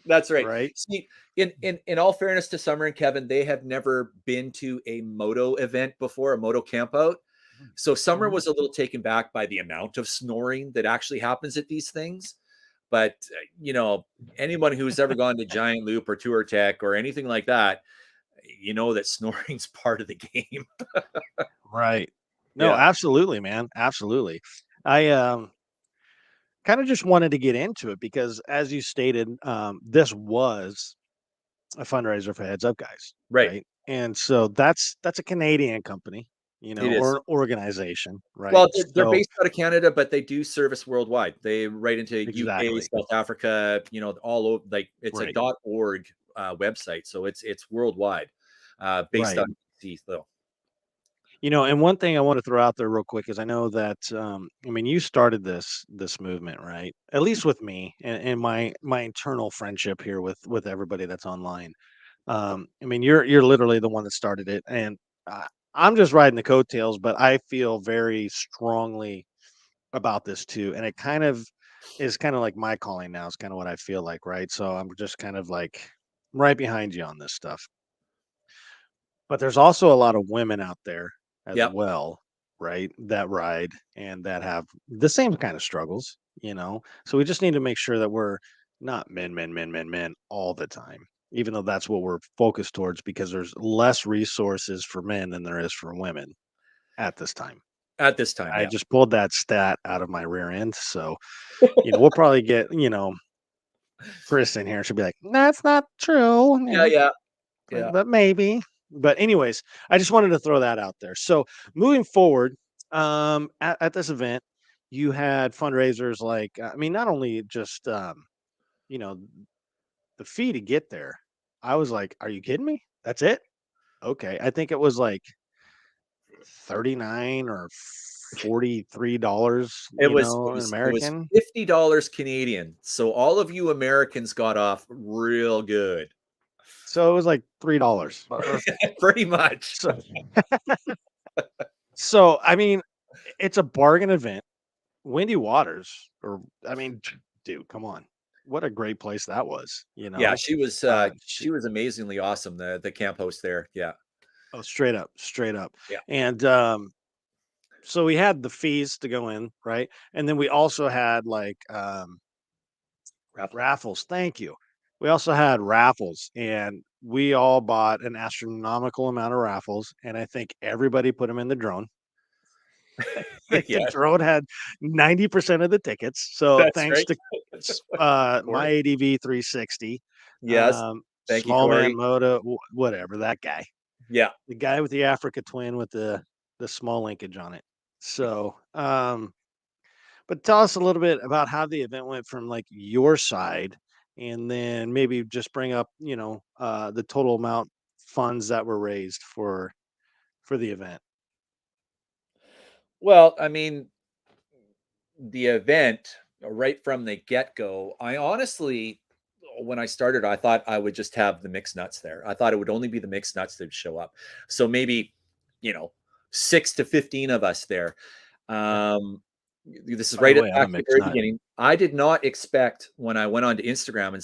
That's right. Right. See, in all fairness to Summer and Kevin, they have never been to a moto event before, a moto campout. So Summer was a little taken back by the amount of snoring that actually happens at these things. But anyone who's ever gone to Giant Loop or Tour Tech or anything like that, that snoring's part of the game. Right. No, absolutely, man. Absolutely. I kind of just wanted to get into it because, as you stated, this was a fundraiser for Heads Up Guys, right? And so that's a Canadian company, or an organization, right? Well, they're based out of Canada, but they do service worldwide. They right into UK, South Africa, all over. Like it's a .org website, so it's worldwide, based on DC though. And one thing I want to throw out there real quick is I know that you started this movement, right? At least with me and my internal friendship here with everybody that's online. You're literally the one that started it, and I'm just riding the coattails, but I feel very strongly about this too, and it kind of is kind of like my calling now. Is kind of what I feel like, right? So I'm just kind of like right behind you on this stuff. But there's also a lot of women out there as well, right? That ride and that have the same kind of struggles, So we just need to make sure that we're not men all the time, even though that's what we're focused towards, because there's less resources for men than there is for women at this time. I just pulled that stat out of my rear end. So, we'll probably get, Chris in here. She'll be like, that's not true. Yeah. But maybe. But anyways, I just wanted to throw that out there. So moving forward, at this event, you had fundraisers like, not only just, the fee to get there. I was like, are you kidding me? That's it? Okay. I think it was like $39 or $43, It was American. $50 Canadian. So all of you Americans got off real good. So it was like $3. Pretty much. So, it's a bargain event. Windy Waters, dude, come on. What a great place that was, Yeah, she was amazingly awesome, the camp host there. Yeah. Oh, straight up. Yeah. And so we had the fees to go in, right? And then we also had like raffles. Thank you. We also had raffles, and we all bought an astronomical amount of raffles, and I think everybody put them in the drone. The drone had 90% of the tickets. So that's thanks to my ADV 360. Yes. Thank Small you, Man Moto, whatever, that guy. Yeah. The guy with the Africa twin with the small linkage on it. So, but tell us a little bit about how the event went from like your side, and then maybe just bring up, the total amount funds that were raised for the event. Well, the event, right from the get-go. I honestly, when I started, I thought I would just have the mixed nuts there. I thought it would only be the mixed nuts that would show up. So maybe, 6 to 15 of us there. This is By the right at way, I'm a back at the mixed very nut. beginning. I did not expect when I went onto Instagram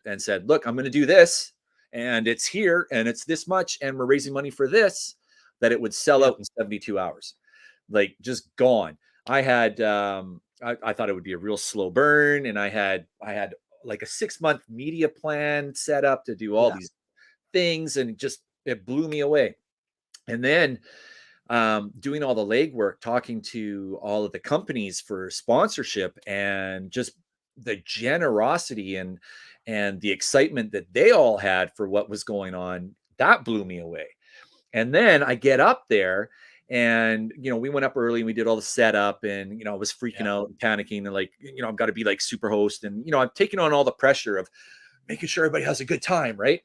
and said, look, I'm going to do this and it's here and it's this much and we're raising money for this, that it would sell Yeah. out in 72 hours. Like just gone. I had I thought it would be a real slow burn, and I had like a 6-month media plan set up to do all Yeah. these things, and it blew me away. And then doing all the legwork, talking to all of the companies for sponsorship, and just the generosity and the excitement that they all had for what was going on, that blew me away. And then I get up there and, we went up early and we did all the setup, and, I was freaking out and panicking and like, I've got to be like super host, and, I'm taking on all the pressure of making sure everybody has a good time. Right.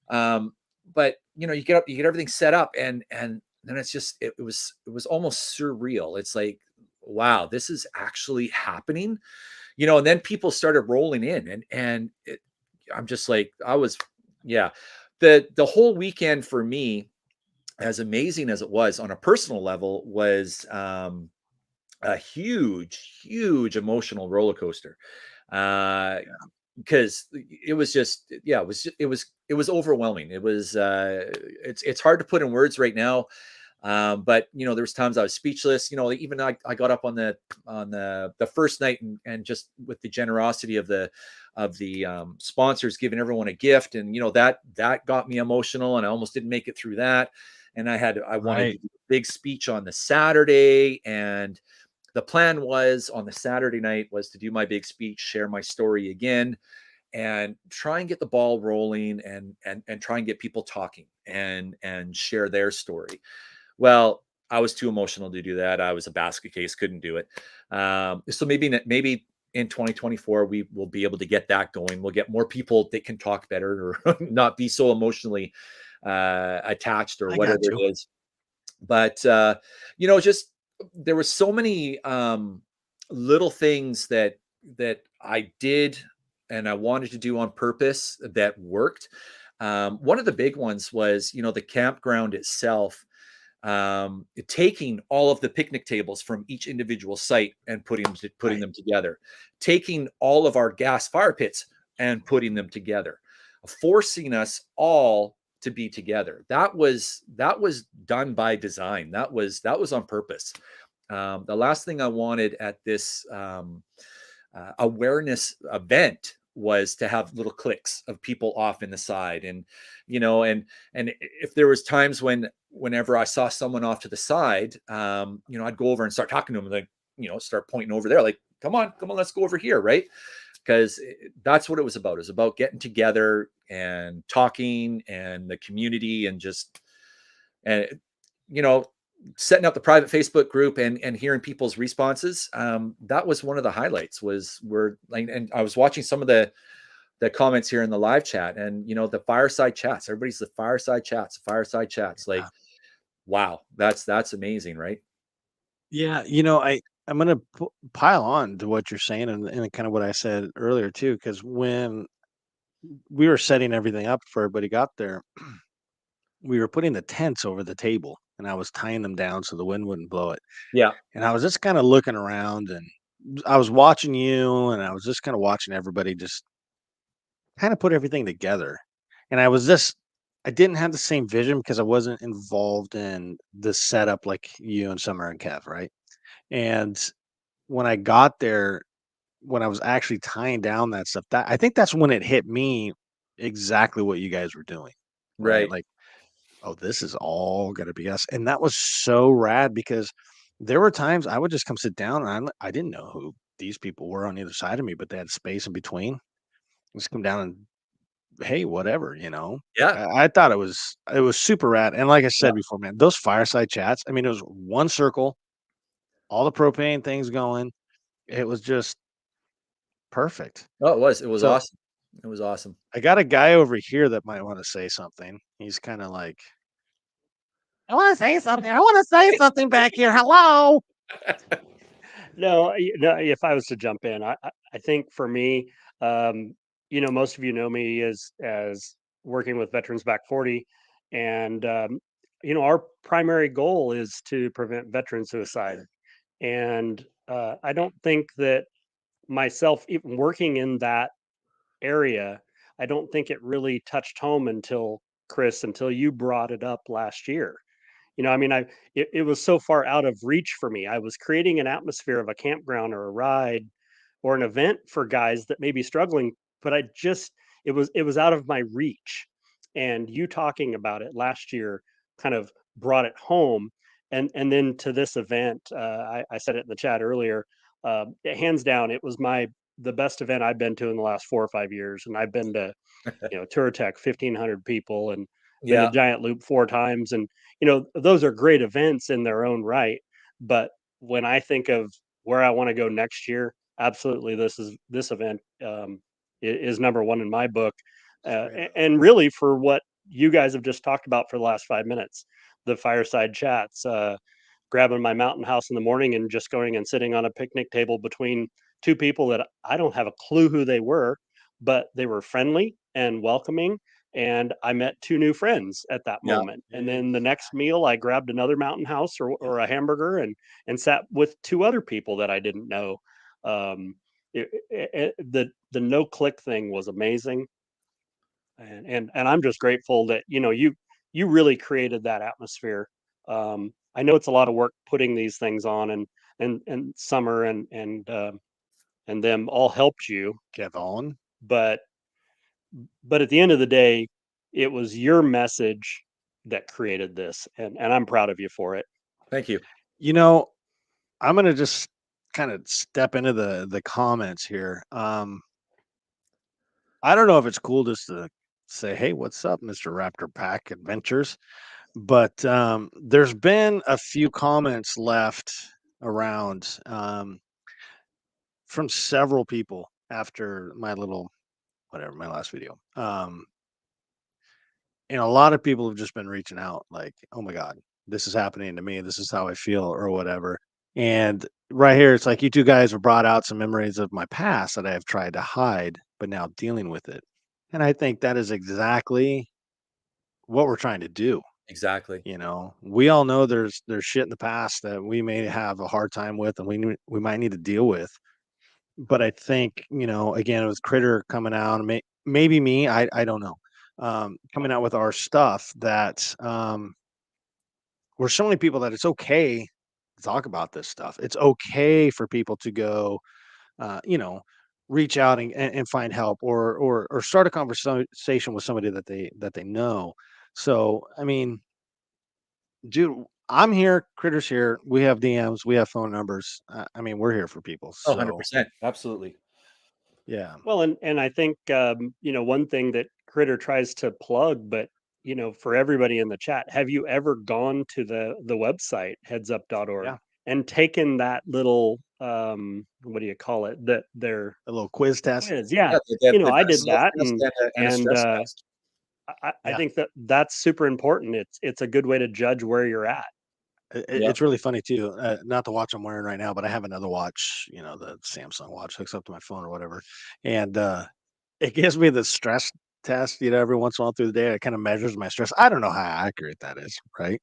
But you get up, you get everything set up, and then it's just, it was almost surreal. It's like, wow, this is actually happening, and then people started rolling in, and I'm just like, yeah, the whole weekend for me, as amazing as it was on a personal level, was a huge emotional roller coaster. Because it was just, yeah, it was overwhelming. It was, it's hard to put in words right now. But there was times I was speechless. Even I got up on the first night, and just with the generosity of the sponsors giving everyone a gift, and that got me emotional, and I almost didn't make it through that. And I wanted to do a big speech on the Saturday, and the plan was on the Saturday night was to do my big speech, share my story again, and try and get the ball rolling, and try and get people talking and share their story. Well, I was too emotional to do that. I was a basket case, couldn't do it. So maybe in 2024 we will be able to get that going. We'll get more people that can talk better, or not be so emotionally attached, or I got whatever it you. is. But just there were so many little things that I did and I wanted to do on purpose that worked. One of the big ones was, the campground itself, taking all of the picnic tables from each individual site and putting them together, taking all of our gas fire pits and putting them together, forcing us all to be together. That was done by design. That was on purpose. The last thing I wanted at this awareness event was to have little cliques of people off in the side, and and if there was times whenever I saw someone off to the side, I'd go over and start talking to them, like, start pointing over there, like, come on, let's go over here, right? Because that's what it was about. It was about getting together and talking, and the community, and just, and setting up the private Facebook group, and hearing people's responses. That was one of the highlights. And I was watching some of the comments here in the live chat, and the fireside chats. Everybody's the fireside chats. Like, wow, that's amazing, right? Yeah, I'm gonna pile on to what you're saying, and kind of what I said earlier too, because when we were setting everything up for everybody got there, we were putting the tents over the table, and I was tying them down so the wind wouldn't blow it. Yeah. And I was just kind of looking around, and I was watching you, and I was just kind of watching everybody just kind of put everything together. And I didn't have the same vision because I wasn't involved in the setup like you and Summer and Kev, right? And when I got there, when I was actually tying down that stuff, I think that's when it hit me exactly what you guys were doing, right? Right. Like, oh, this is all gonna be us, and that was so rad because there were times I would just come sit down, and I didn't know who these people were on either side of me, but they had space in between. Just come down and hey, whatever, Yeah. I thought it was super rad, and like I Yeah. said before, man, those fireside chats. I mean, it was one circle, all the propane things going. It was just perfect. Oh, it was So awesome. It was awesome. I got a guy over here that might want to say something. He's kind of like, I want to say something. I want to say something back here. Hello. No, if I was to jump in, I think for me, most of you know me as working with Veterans Back 40, and our primary goal is to prevent veteran suicide. And I don't think that myself, even working in that area, I don't think it really touched home until Chris, until you brought it up last year. I mean, it was so far out of reach for me. I was creating an atmosphere of a campground or a ride or an event for guys that may be struggling, but it was out of my reach. And you talking about it last year kind of brought it home. And then to this event, I said it in the chat earlier. Hands down, it was the best event I've been to in the last 4 or 5 years, and I've been to Tour Tech 1,500 people, and been to Yeah. Giant Loop 4 times, and those are great events in their own right. But when I think of where I want to go next year, absolutely, this event is number one in my book, and really for what you guys have just talked about for the last 5 minutes, the fireside chats, grabbing my mountain house in the morning and just going and sitting on a picnic table between two people that I don't have a clue who they were, but they were friendly and welcoming. And I met two new friends at that Yeah. moment. And then the next meal, I grabbed another mountain house or a hamburger and sat with two other people that I didn't know. The no click thing was amazing, and I'm just grateful that you really created that atmosphere. I know it's a lot of work putting these things on, and Summer and them all helped you, Kevon. but at the end of the day, it was your message that created this, and I'm proud of you for it. Thank you. I'm gonna just kind of step into the comments here. I don't know if it's cool just to say, "Hey, what's up, Mr. Raptor Pack Adventures?" But there's been a few comments left around from several people after my last video. And a lot of people have just been reaching out, like, "Oh my god, this is happening to me. This is how I feel," or whatever. And right here, it's like you two guys have brought out some memories of my past that I have tried to hide, but now dealing with it. And I think that is exactly what we're trying to do. Exactly. We all know there's shit in the past that we may have a hard time with, and we might need to deal with. But I think, again, with Critter coming out, maybe me, I don't know, coming out with our stuff that we're showing people that it's okay to talk about this stuff. It's okay for people to go, uh, you know, reach out and find help, or start a conversation with somebody that they know. So, I mean, dude, I'm here, Critter's here. We have DMs, we have phone numbers. I mean, we're here for people. Oh, So, 100%. Absolutely. yeah. Well, and I think one thing that Critter tries to plug, but for everybody in the chat, have you ever gone to the website headsup.org Yeah. and taken that little what do you call it? That their A little quiz test. quiz? Yeah, Yeah, they've I got a did that, self-test and a and stress test. I Yeah. think that's super important. It's a good way to judge where you're at. Yeah. It's really funny too. Not the watch I'm wearing right now, but I have another watch, the Samsung watch hooks up to my phone or whatever. And it gives me the stress test, every once in a while through the day. It kind of measures my stress. I don't know how accurate that is, right?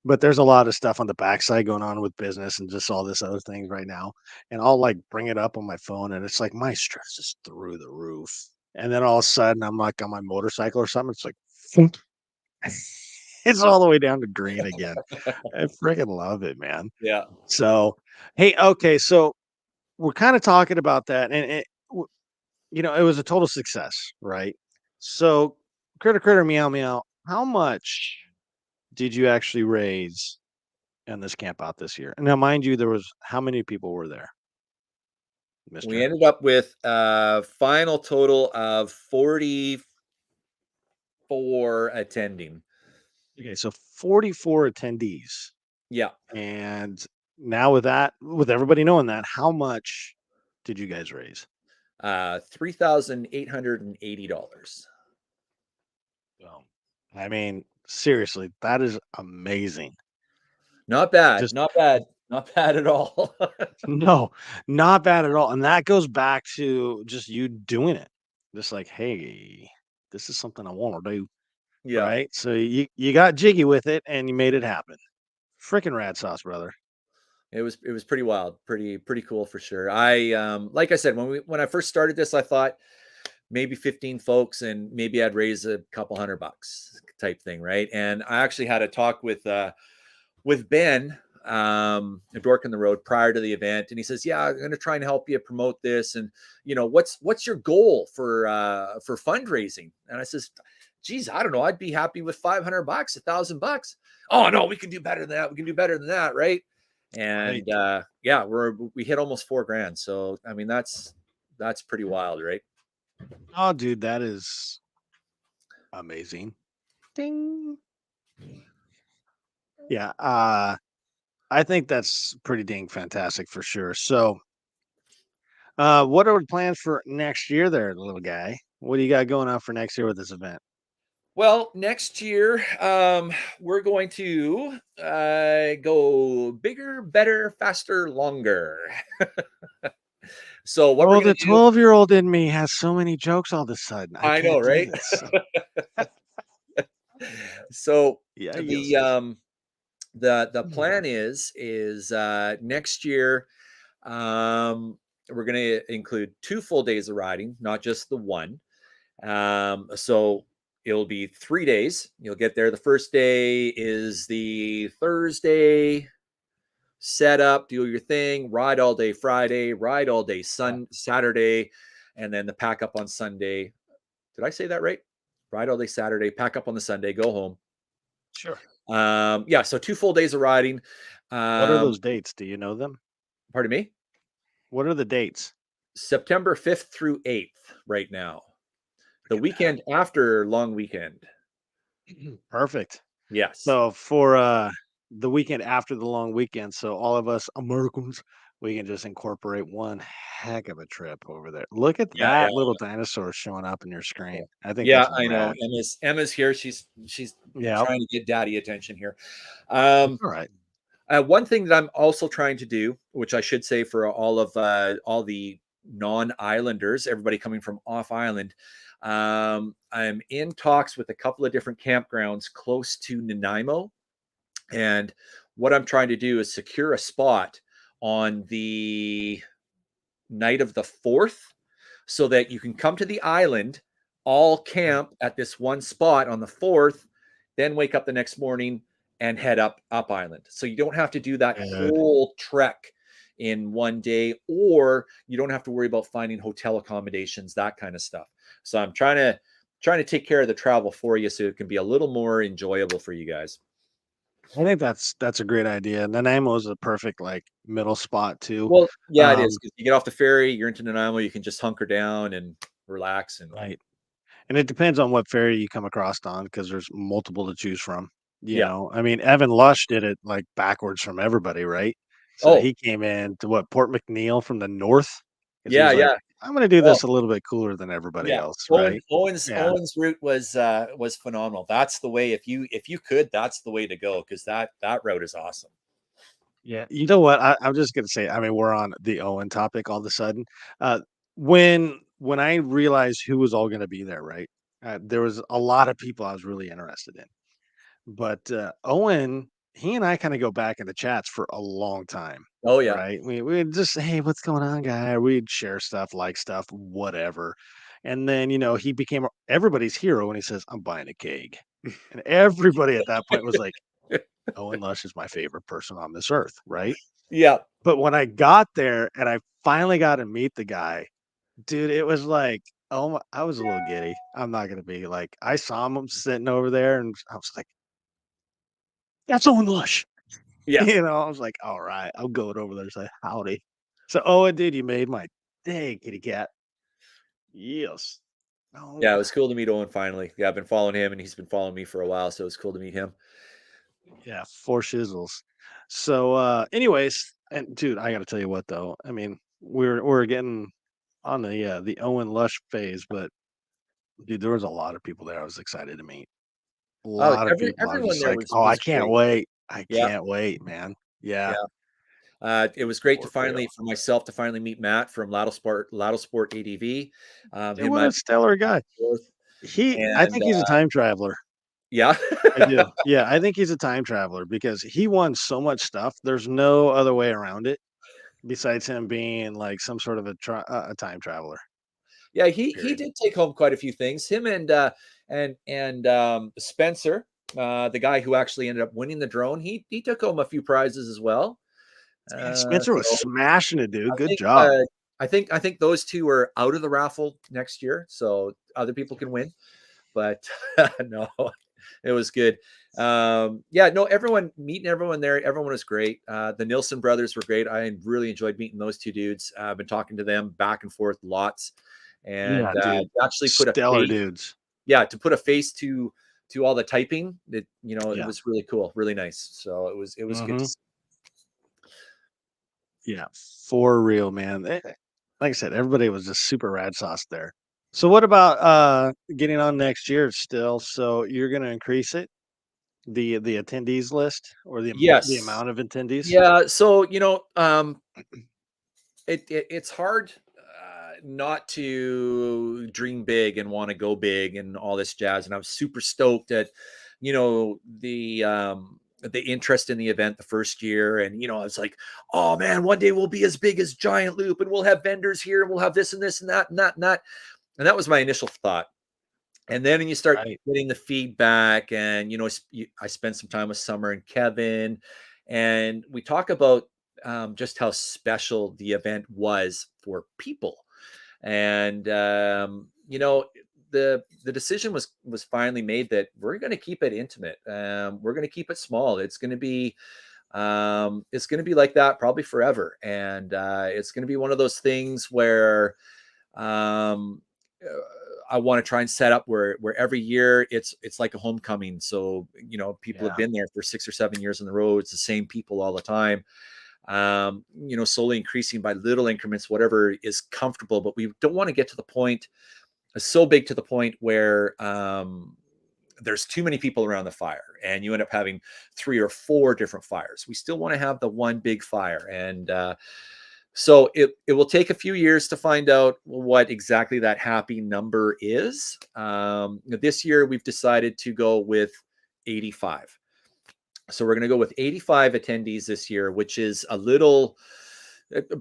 But there's a lot of stuff on the backside going on with business and just all this other things right now. And I'll like bring it up on my phone, and it's like my stress is through the roof. And then all of a sudden I'm like on my motorcycle or something. It's like thunk. It's all the way down to green again. I freaking love it, man. Yeah. So, hey, okay, so we're kind of talking about that, and it was a total success, right? So, critter, meow, meow. How much did you actually raise in this camp out this year? And now, mind you, there was how many people were there, We Mister? ended up with a final total of 44 attending. Okay, so 44 attendees, Yeah. and now with everybody knowing that, how much did you guys raise? $3,880. Well, I mean, seriously, that is amazing. Not bad. Just Not bad. Not bad at all. No, not bad at all. And that goes back to just you doing it. Just like, hey, this is something I want to do. Yeah. Right. So you got jiggy with it and you made it happen. Freaking rad sauce, brother. It was pretty wild, pretty cool for sure. I like I said, when I first started this, I thought maybe 15 folks and maybe I'd raise a couple $100 type thing, right? And I actually had a talk with Ben, a dork in the road, prior to the event, and he says, "Yeah, I'm going to try and help you promote this, and what's your goal for fundraising?" And I says, "Geez, I don't know. I'd be happy with $500, $1,000." Oh no, we can do better than that. We can do better than that, right? And Right. yeah, we hit almost $4,000. So I mean, that's pretty wild, right? Oh, dude, that is amazing. Ding. Yeah. I think that's pretty dang fantastic for sure. So, what are the plans for next year there, little guy? What do you got going on for next year with this event? Well, next year, we're going to go bigger, better, faster, longer. So what we're Oh, going the to do, 12-year-old in me has so many jokes all of a sudden. I I know, can't do right? this. So Yeah, yes. the Mhm. plan is next year, we're going to include 2 full days of riding, not just the one. So it'll be 3 days. You'll get there. The first day is the Thursday, set up, do your thing, ride all day Friday, ride all day Yeah, Saturday, and then the pack up on Sunday. Did I say that right? Ride all day Saturday, pack up on the Sunday, go home. sure. Yeah, so 2 full days of riding. What are Um, those dates? Do you know them? pardon me? What are the dates? September 5th through 8th right now. The Look at that. weekend after long weekend. Perfect. Yes. So for the weekend after the long weekend, so all of us Americans, we can just incorporate one heck of a trip over there. Look at Yeah, yeah. that little dinosaur showing up in your Yeah. screen. I think Yeah, that's I know. rad. Emma's here. She's Yeah, trying to get daddy attention here. that's Um, all right. one thing that I'm also trying to do, which I should say for all the non-islanders, everybody coming from off island, I'm in talks with a couple of different campgrounds close to Nanaimo, and what I'm trying to do is secure a spot on the night of the 4th so that you can come to the island, all camp at this one spot on the 4th, then wake up the next morning and head up island. So you don't have to do that Good. whole trek in one day, or you don't have to worry about finding hotel accommodations, that kind of stuff. So I'm trying to take care of the travel for you so it can be a little more enjoyable for you guys. I think that's a great idea. Nanaimo is a perfect like middle spot too. Well, yeah, it is, Um, 'cause you get off the ferry, you're into Nanaimo, you can just hunker down and relax and right. And it depends on what ferry you come across on because there's multiple to choose from. You yeah. know, I mean, Evan Lush did it like backwards from everybody, right? So Oh, he came in to what Port McNeil from the north because he yeah, was like, yeah. I'm going to do Oh, this a little bit cooler than everybody yeah. else, right? Yeah. Owen's route was phenomenal. That's the way, if you could, that's the way to go, because that route is awesome. Yeah. You know what? I'm just going to say, I mean, we're on the Owen topic all of a sudden. Uh, when I realized who was all going to be there, right? There was a lot of people I was really interested in. But, Owen, he and I kinda go back in the chats for a long time, Oh yeah. right? We'd just, "Hey, what's going on, guy?" We'd share stuff, like stuff, whatever. And then, he became everybody's hero when he says, "I'm buying a keg." And everybody at that point was like, "Owen Lush is my favorite person on this earth," right? Yeah. But when I got there and I finally got to meet the guy, dude, it was like, oh my I was a little giddy. I'm not gonna be like I saw him sitting over there and I was like, "That's Owen Lush." Yeah. I was like, "All right, I'll go over there and say howdy." So, Owen, dude, you made my day, kitty cat. Yes. Yeah, Oh, it was cool to meet Owen finally. Yeah, I've been following him and he's been following me for a while, so it was cool to meet him. yeah, 4 shizzles. So, anyways, and dude, I gotta tell you what though, I mean, we're getting on the Owen Lush phase, but dude, there was a lot of people there I was excited to meet. A Oh, lot of people. I was everyone just there like, was "Oh, I was can't great. wait. I Yeah. can't wait, man." Yeah. Yeah. It was great to For real. for myself to finally meet Matt from Lattle Sport ADV. Dude, Him what and a stellar guy. I and think he's a time traveler. yeah. I do. Yeah, I think he's a time traveler because he won so much stuff. There's no other way around it besides him being like some sort of a time traveler. Yeah, he Period. did take home quite a few things. Him and Spencer, the guy who actually ended up winning the drone, he took home a few prizes as well. Yeah, Spencer was So smashing it, dude. I Good think job. I think those two are out of the raffle next year, so other people can win. But no, it was good. Yeah, no, meeting everyone there, everyone was great. The Nilsson brothers were great. I really enjoyed meeting those two dudes. I've been talking to them back and forth lots, Yeah, and dude. actually put a Stellar face, dudes. yeah, to put a face to all the typing. It it Yeah. was really cool, really nice. So it was good to Hmm. see. Yeah, for real, man. Like I said, everybody was just super rad sauce there. So what about getting on next year still? So you're gonna increase it, the attendees list or the Yes. amount of attendees? Yeah. So, it's hard not to dream big and want to go big and all this jazz. And I was super stoked at, you know, the interest in the event the first year. And, I was like, oh man, one day we'll be as big as Giant Loop and we'll have vendors here and we'll have this and this and that and that and that. And that was my initial thought. And then when you start Right. getting the feedback, and I spent some time with Summer and Kevin, and we talk about just how special the event was for people. And the decision was finally made that we're going to keep it intimate. We're going to keep it small. It's going to be like that probably forever, and it's going to be one of those things where um, I want to try and set up where every year it's like a homecoming. So people have Yeah. been there for 6 or 7 years in the row. It's the same people all the time. Slowly increasing by little increments, whatever is comfortable. But we don't want to get to the point so big to the point where there's too many people around the fire and you end up having 3 or 4 different fires. We still want to have the one big fire. And so it will take a few years to find out what exactly that happy number is. This year, we've decided to go with 85. So we're going to go with 85 attendees this year, which is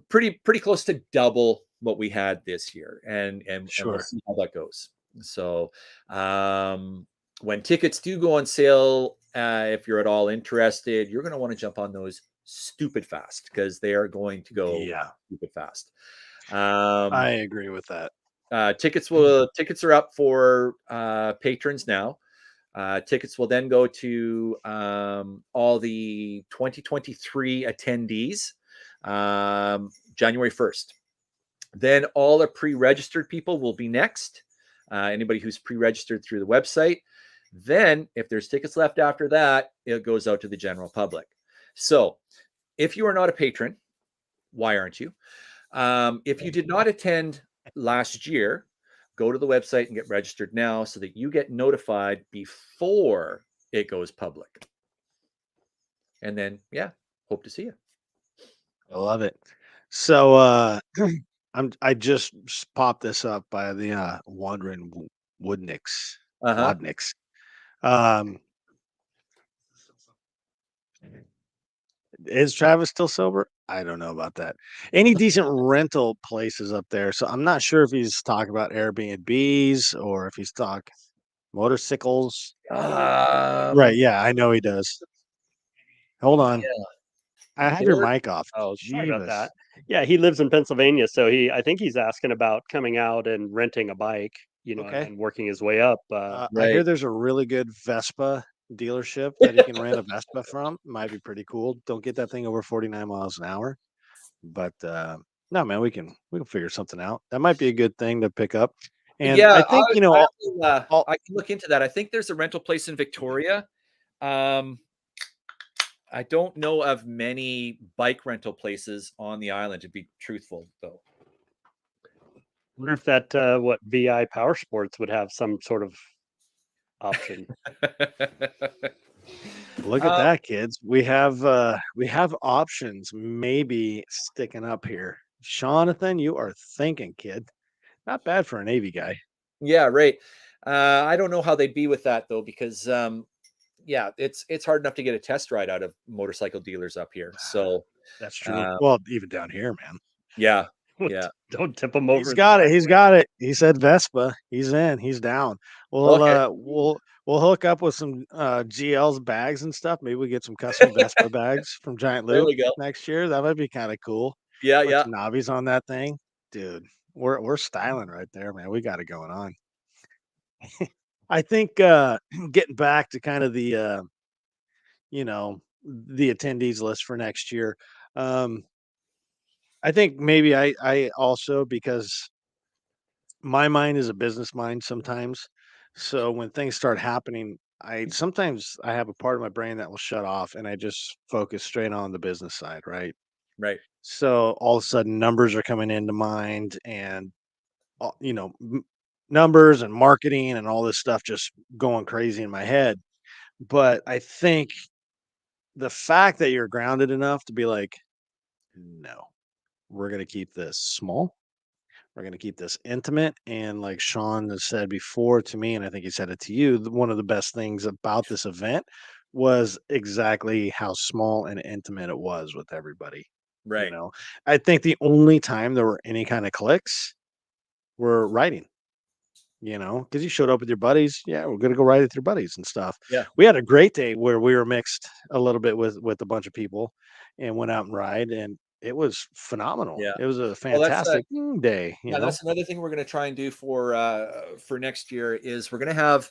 pretty close to double what we had this year, and we'll Sure. see how that goes. So when tickets do go on sale, if you're at all interested, you're going to want to jump on those stupid fast because they are going to go Yeah. stupid fast. I agree with that. Tickets are up for patrons now. Tickets will then go to all the 2023 attendees January 1st. Then all the pre-registered people will be next. Anybody who's pre-registered through the website. Then, if there's tickets left after that, it goes out to the general public. So, if you are not a patron, why aren't you? If you did not attend last year, go to the website and get registered now so that you get notified before it goes public. And then, yeah, hope to see you. I love it. So I just popped this up by the Wandering Woodnicks. Uh-huh. Wadnicks. Um Is Travis still sober? I don't know about that. Any decent rental places up there? So I'm not sure if he's talking about Airbnbs or if he's talking motorcycles. Right, yeah, I know he does. Hold on. Yeah. I have your Or mic off. oh, sorry about Jeebus. that. Yeah, he lives in Pennsylvania, so I think he's asking about coming out and renting a bike, Okay. and working his way up. I hear Right. there's a really good Vespa dealership that you can rent a Vespa from. Might be pretty cool. Don't get that thing over 49 miles an hour. But no, man, we can figure something out. That might be a good thing to pick up. And Yeah, I think, I can look into that. I think there's a rental place in Victoria. I don't know of many bike rental places on the island, to be truthful, though. Wonder if that what VI Power Sports would have some sort of option. Look at that, kids. We have options maybe sticking up here. Jonathan, you are thinking, kid. Not bad for a Navy guy. Yeah, right. I don't know how they'd be with that though, because yeah, it's hard enough to get a test ride out of motorcycle dealers up here. So That's true. uh, Well, even down here, man. yeah, yeah. Don't tip them He's over. got it. He's got it. He said Vespa. He's in. He's down. Okay. We'll hook up with some GL's bags and stuff. Maybe we get some custom Vespa bags from Giant There Loop we go. next year. That might be kind of cool. Yeah, Bunch yeah. of knobbies on that thing, dude. We're styling right there, man. We got it going on. I think getting back to kind of the the attendees list for next year. Um, I think maybe I also, because my mind is a business mind sometimes. So when things start happening, I have a part of my brain that will shut off and I just focus straight on the business side, right? Right. So all of a sudden numbers are coming into mind and numbers and marketing and all this stuff just going crazy in my head. But I think the fact that you're grounded enough to be like, no, we're going to keep this small. We're going to keep this intimate. And like Sean has said before to me, and I think he said it to you, one of the best things about this event was exactly how small and intimate it was with everybody. You Right. know, I think the only time there were any kind of clicks were riding, because you showed up with your buddies. Yeah, we're going to go ride with your buddies and stuff. Yeah. We had a great day where we were mixed a little bit with a bunch of people and went out and ride. And it was phenomenal. Yeah. It was a Well, fantastic day, yeah, that's another thing we're going to try and do for next year is we're going to have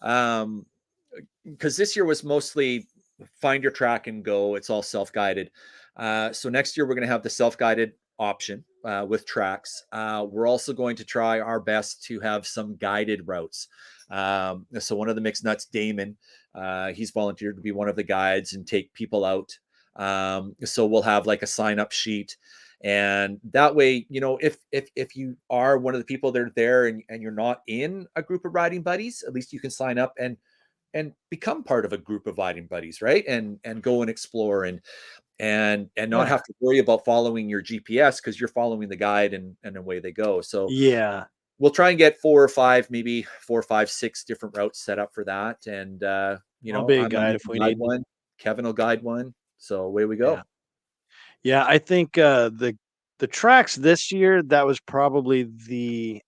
um because this year was mostly find your track and go. It's all self-guided. So next year we're going to have the self-guided option with tracks. We're also going to try our best to have some guided routes. So one of the mixed nuts, Damon, he's volunteered to be one of the guides and take people out. So we'll have like a sign-up sheet. And that way, if you are one of the people that are there and you're not in a group of riding buddies, at least you can sign up and become part of a group of riding buddies, right? And go and explore and not have to worry about following your GPS because you're following the guide and away they go. So Yeah. we'll try and get 4 or 5, maybe 4, 5, 6 different routes set up for that. And I'll be a I might guide if even we guide need. one. Kevin will guide one. So away we Yeah. go. Yeah, I think the tracks this year, that was probably the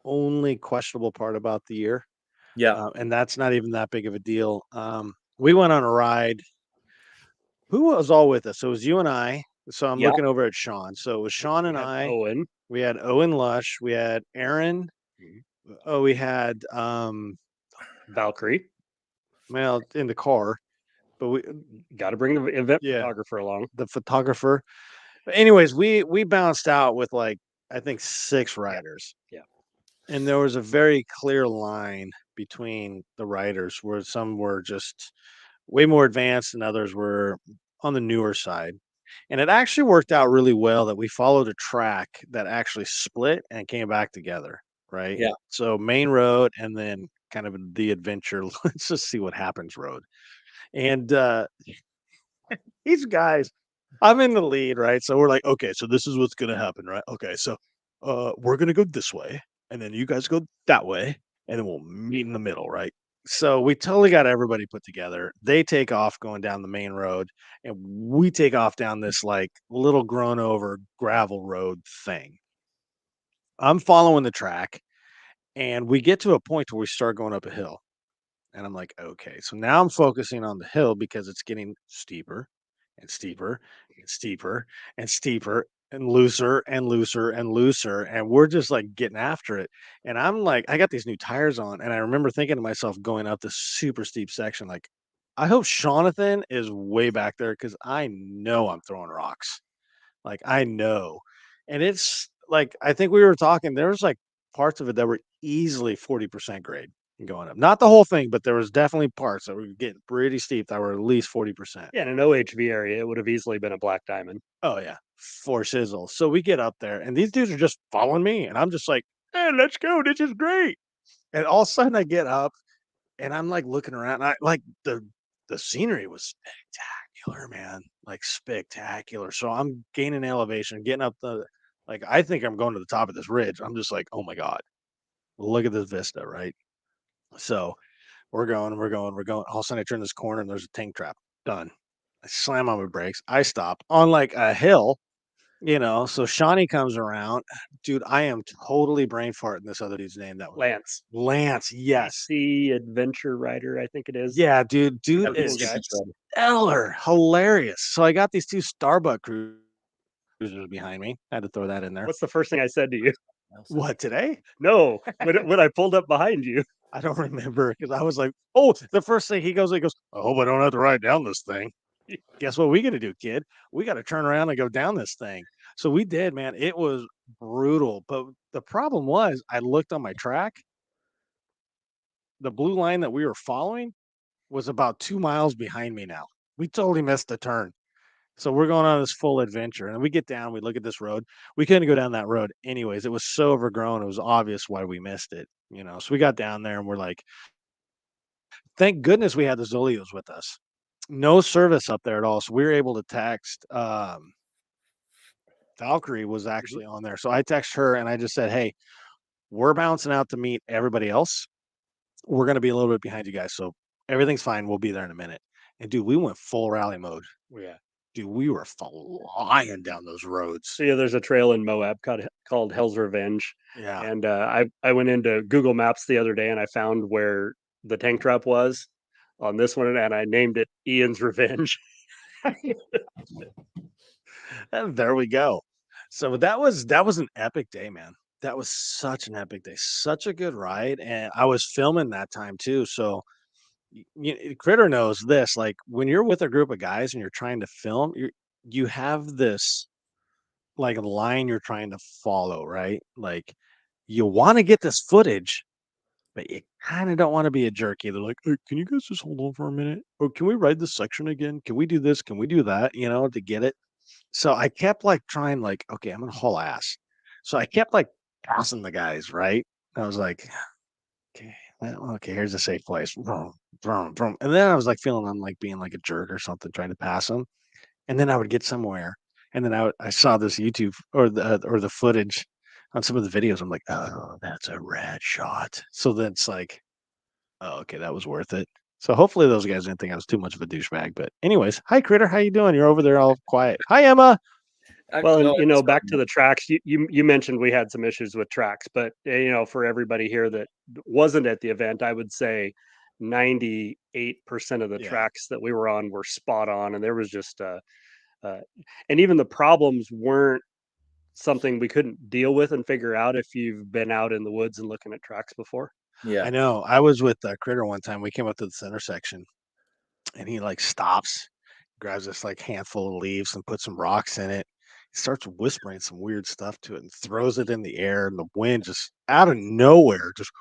only questionable part about the year. Yeah. And that's not even that big of a deal. We went on a ride. Who was all with us? So it was you and I. So I'm Yeah. looking over at Sean. So it was Sean and I. Owen. We had Owen Lush. We had Aaron. Oh, we had Valkyrie. well, in the car, but we got to bring the event photographer along. The photographer. But anyways, we bounced out with like I think 6 riders. Yeah. And there was a very clear line between the riders where some were just way more advanced and others were on the newer side. And it actually worked out really well that we followed a track that actually split and came back together, right? Yeah. So main road and then kind of the adventure, let's just see what happens road. And these guys, I'm in the lead, right? So we're like, okay, so this is what's gonna happen, right? Okay, so we're gonna go this way, and then you guys go that way, and then we'll meet in the middle, right? So we totally got everybody put together. They take off going down the main road, and we take off down this like little grown over gravel road thing. I'm following the track, and we get to a point where we start going up a hill. And I'm like, okay, so now I'm focusing on the hill because it's getting steeper and steeper and steeper and steeper and looser and looser and looser. And we're just like getting after it. And I'm like, I got these new tires on. And I remember thinking to myself going up this super steep section, like, I hope Jonathan is way back there because I know I'm throwing rocks. Like, I know. And it's like, I think we were talking, there was like parts of it that were easily 40% grade going up. Not the whole thing, but there was definitely parts that were getting pretty steep that were at least 40%. Yeah, in an OHV area, it would have easily been a black diamond. Oh yeah, for shizzle. So we get up there, and these dudes are just following me, and I'm just like, "Hey, let's go! This is great!" And all of a sudden, I get up, and I'm like looking around. And I like the the scenery was spectacular, man, like spectacular. So I'm gaining elevation, getting up like I think I'm going to the top of this ridge. I'm just like, oh my god, look at this vista, right? So we're going, we're going, we're going. All of a sudden, I turn this corner and there's a tank trap. Done. I slam on my brakes. I stop on like a hill, So Shawnee comes around. Dude, I am totally brain farting this other dude's name. That was Lance. Lance. Yes. PC Adventure Rider, I think it is. Yeah, dude. Dude That is cool guy. stellar. Hilarious. So I got these two Starbucks cruisers behind me. I had to throw that in there. What's the first thing I said to you? What, today? No, when I pulled up behind you. I don't remember because I was like, oh, the first thing he goes, I hope I don't have to ride down this thing. Guess what we got to do, kid? We got to turn around and go down this thing. So we did, man. It was brutal. But the problem was, I looked on my track. The blue line that we were following was about 2 miles behind me now. We totally missed the turn. So we're going on this full adventure. And we get down, we look at this road. We couldn't go down that road anyways. It was so overgrown. It was obvious why we missed it, So we got down there and we're like, thank goodness we had the Zolios with us. No service up there at all. So we were able to text. Valkyrie was actually on there. So I text her and I just said, hey, we're bouncing out to meet everybody else. We're going to be a little bit behind you guys. So everything's fine. We'll be there in a minute. And dude, we went full rally mode. Yeah. Dude, we were flying down those roads. So yeah, there's a trail in Moab called Hell's Revenge. Yeah. And I went into Google Maps the other day and I found where the tank trap was on this one, and I named it Ian's Revenge. And there we go. So that was an epic day, man. That was such an epic day. Such a good ride. And I was filming that time too. So Critter knows this. Like when you're with a group of guys and you're trying to film, you have this like line you're trying to follow, right? Like you want to get this footage, but you kind of don't want to be a jerk either. Like, hey, can you guys just hold on for a minute? Or can we ride this section again? Can we do this? Can we do that? To get it. So I kept like trying, like, okay, I'm gonna haul ass. So I kept like passing the guys, right? I was like, okay, okay, here's a safe place. Vroom, vroom, vroom. And then I was like feeling I'm like being like a jerk or something, trying to pass them. And then I would get somewhere, and then I saw this YouTube or the footage on some of the videos. I'm like, oh, that's a rad shot. So then it's like, oh, okay, that was worth it. So hopefully those guys didn't think I was too much of a douchebag. But anyways, hi Critter, how you doing? You're over there all quiet. Hi Emma. Well, and back to the tracks. You mentioned we had some issues with tracks, but for everybody here that wasn't at the event, I would say 98% of the tracks that we were on were spot on, and there was just and even the problems weren't something we couldn't deal with and figure out if you've been out in the woods and looking at tracks before. Yeah, I know. I was with Critter one time. We came up to this intersection, and he like stops, grabs this like handful of leaves and puts some rocks in it. He starts whispering some weird stuff to it and throws it in the air, and the wind just out of nowhere just.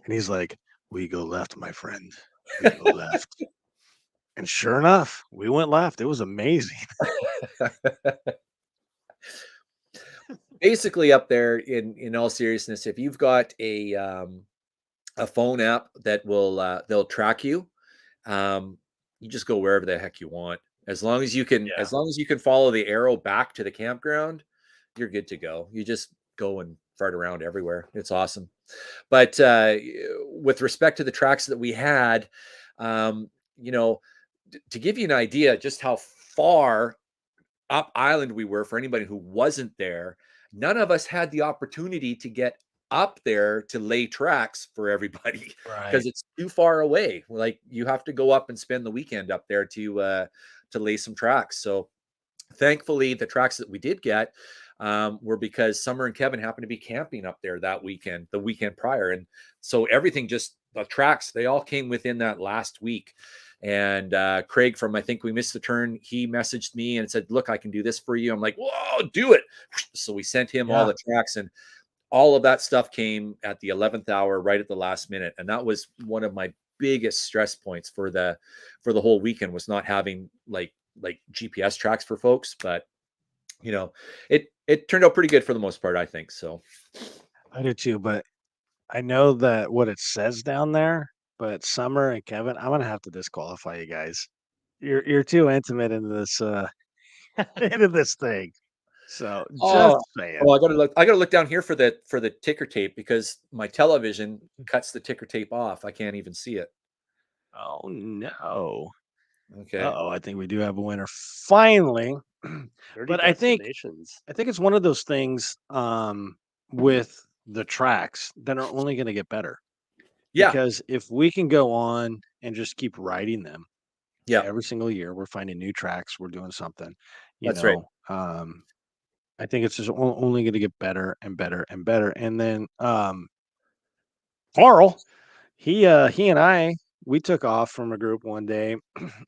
And he's like, "We go left, my friend. We go left." And sure enough, we went left. It was amazing. Basically, up there, in all seriousness, if you've got a phone app that will they'll track you, you just go wherever the heck you want. As long as you can follow the arrow back to the campground, you're good to go. You just go and fart around everywhere. It's awesome. But with respect to the tracks that we had, to give you an idea just how far up island we were for anybody who wasn't there, none of us had the opportunity to get up there to lay tracks for everybody because it's too far away. Like you have to go up and spend the weekend up there to lay some tracks. So thankfully the tracks that we did get were because Summer and Kevin happened to be camping up there that weekend, the weekend prior. And so everything the tracks, they all came within that last week. And Craig from I Think We Missed the Turn, he messaged me and said, look, I can do this for you. I'm like, whoa, do it. So we sent him all the tracks, and all of that stuff came at the 11th hour, right at the last minute. And that was one of my biggest stress points for the whole weekend, was not having like GPS tracks for folks. But it turned out pretty good for the most part, I think. So I do too, but I know that what it says down there but Summer and Kevin, I'm gonna have to disqualify you guys. You're too intimate into this into this thing. So just Oh, saying. oh, I gotta look down here for the ticker tape because my television cuts the ticker tape off. I can't even see it. Oh no. Okay. Uh-oh, I think we do have a winner finally. 30 But destinations. I think it's one of those things with the tracks that are only going to get better Yeah, because if we can go on and just keep riding them yeah, every single year, we're finding new tracks, we're doing something, you that's right. know. I think it's just only going to get better and better and better. And then Carl, he and I we took off from a group one day,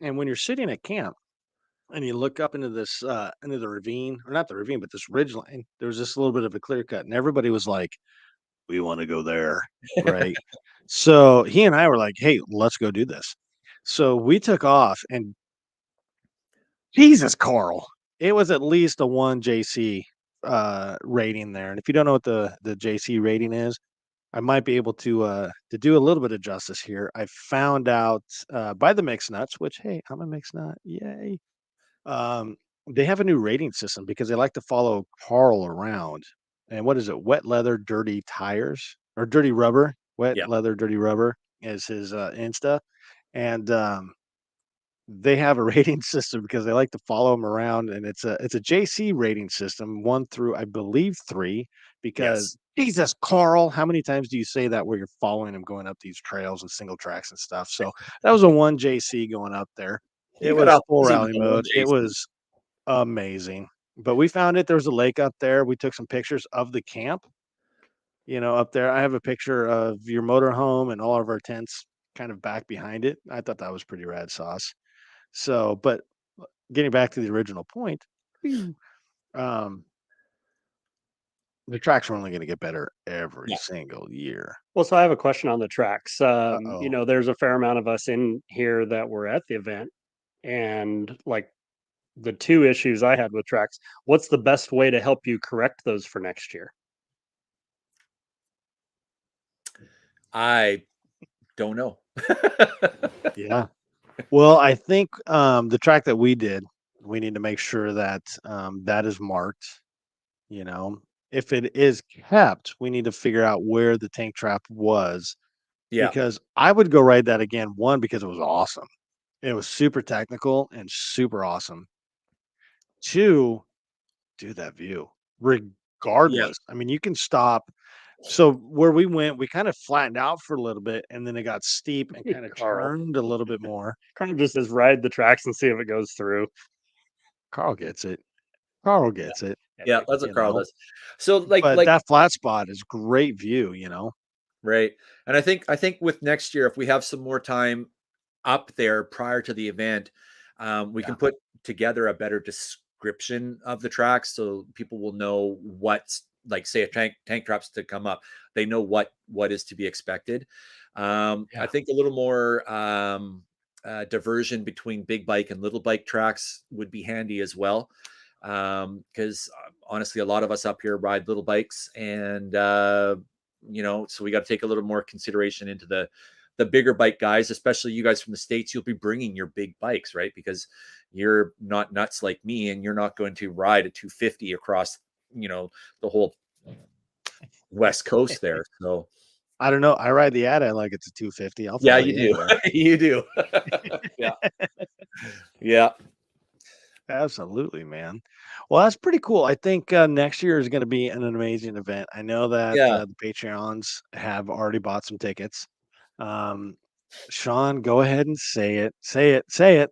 and when you're sitting at camp and you look up into this into the ravine, or not the ravine, but this ridge line, there was just a little bit of a clear cut, and everybody was like, "We want to go there," right? So he and I were like, "Hey, let's go do this." So we took off, and Jesus, Carl, it was at least a one JC rating there. And if you don't know what the JC rating is, I might be able to do a little bit of justice here. I found out by the mixed nuts, which hey, I'm a mixed nut, yay. Um, they have a new rating system because they like to follow Carl around. And what is it? Wet leather, dirty tires, or dirty rubber? Wet Yeah. leather, dirty rubber is his Insta, and they have a rating system because they like to follow him around, and it's a JC rating system, 1 through, I believe, 3, because Yes. Jesus, Carl, how many times do you say that where you're following him going up these trails and single tracks and stuff? So that was a 1 JC going up there. It You got was off full easy with rally the one mode. It JC. was amazing. But we found it. There was a lake up there. We took some pictures of the camp, up there. I have a picture of your motorhome and all of our tents kind of back behind it. I thought that was pretty rad sauce. So, but getting back to the original point, phew, um, the tracks are only going to get better every Yeah. single year. Well, so I have a question on the tracks. Uh-oh. There's a fair amount of us in here that were at the event, and like the two issues I had with tracks, what's the best way to help you correct those for next year? I don't know. Yeah. Well, I think the track that we did, we need to make sure that that is marked. You know, if it is kept, we need to figure out where the tank trap was Yeah. because I would go ride that again. One, because it was awesome. It was super technical and super awesome. Two, do that view Yeah. regardless. I mean, you can stop. So where we went, we kind of flattened out for a little bit and then it got steep and kind of Carl. turned a little bit more. Kind of just says ride the tracks and see if it goes through. Carl gets it. Carl gets it, Yeah, that's what you Carl know. does. So like But like that flat spot is great view. right. And I think with next year, if we have some more time up there prior to the event, we Yeah. can put together a better description of the tracks so people will know what's like say a tank drops to come up. They know what is to be expected. I Yeah. think a little more diversion between big bike and little bike tracks would be handy as well. Because honestly, a lot of us up here ride little bikes, and so we got to take a little more consideration into the bigger bike guys, especially you guys from the States. You'll be bringing your big bikes, right? Because you're not nuts like me, and you're not going to ride a 250 across, the whole West Coast there. So I don't know. I ride the AtAt like it's a 250. I'll yeah, follow you you do. anywhere. You do. Yeah. Yeah. Absolutely, man. Well, that's pretty cool. I think next year is going to be an amazing event. I know that Yeah. the Patreons have already bought some tickets. Um, Sean, go ahead and say it. Say it. Say it.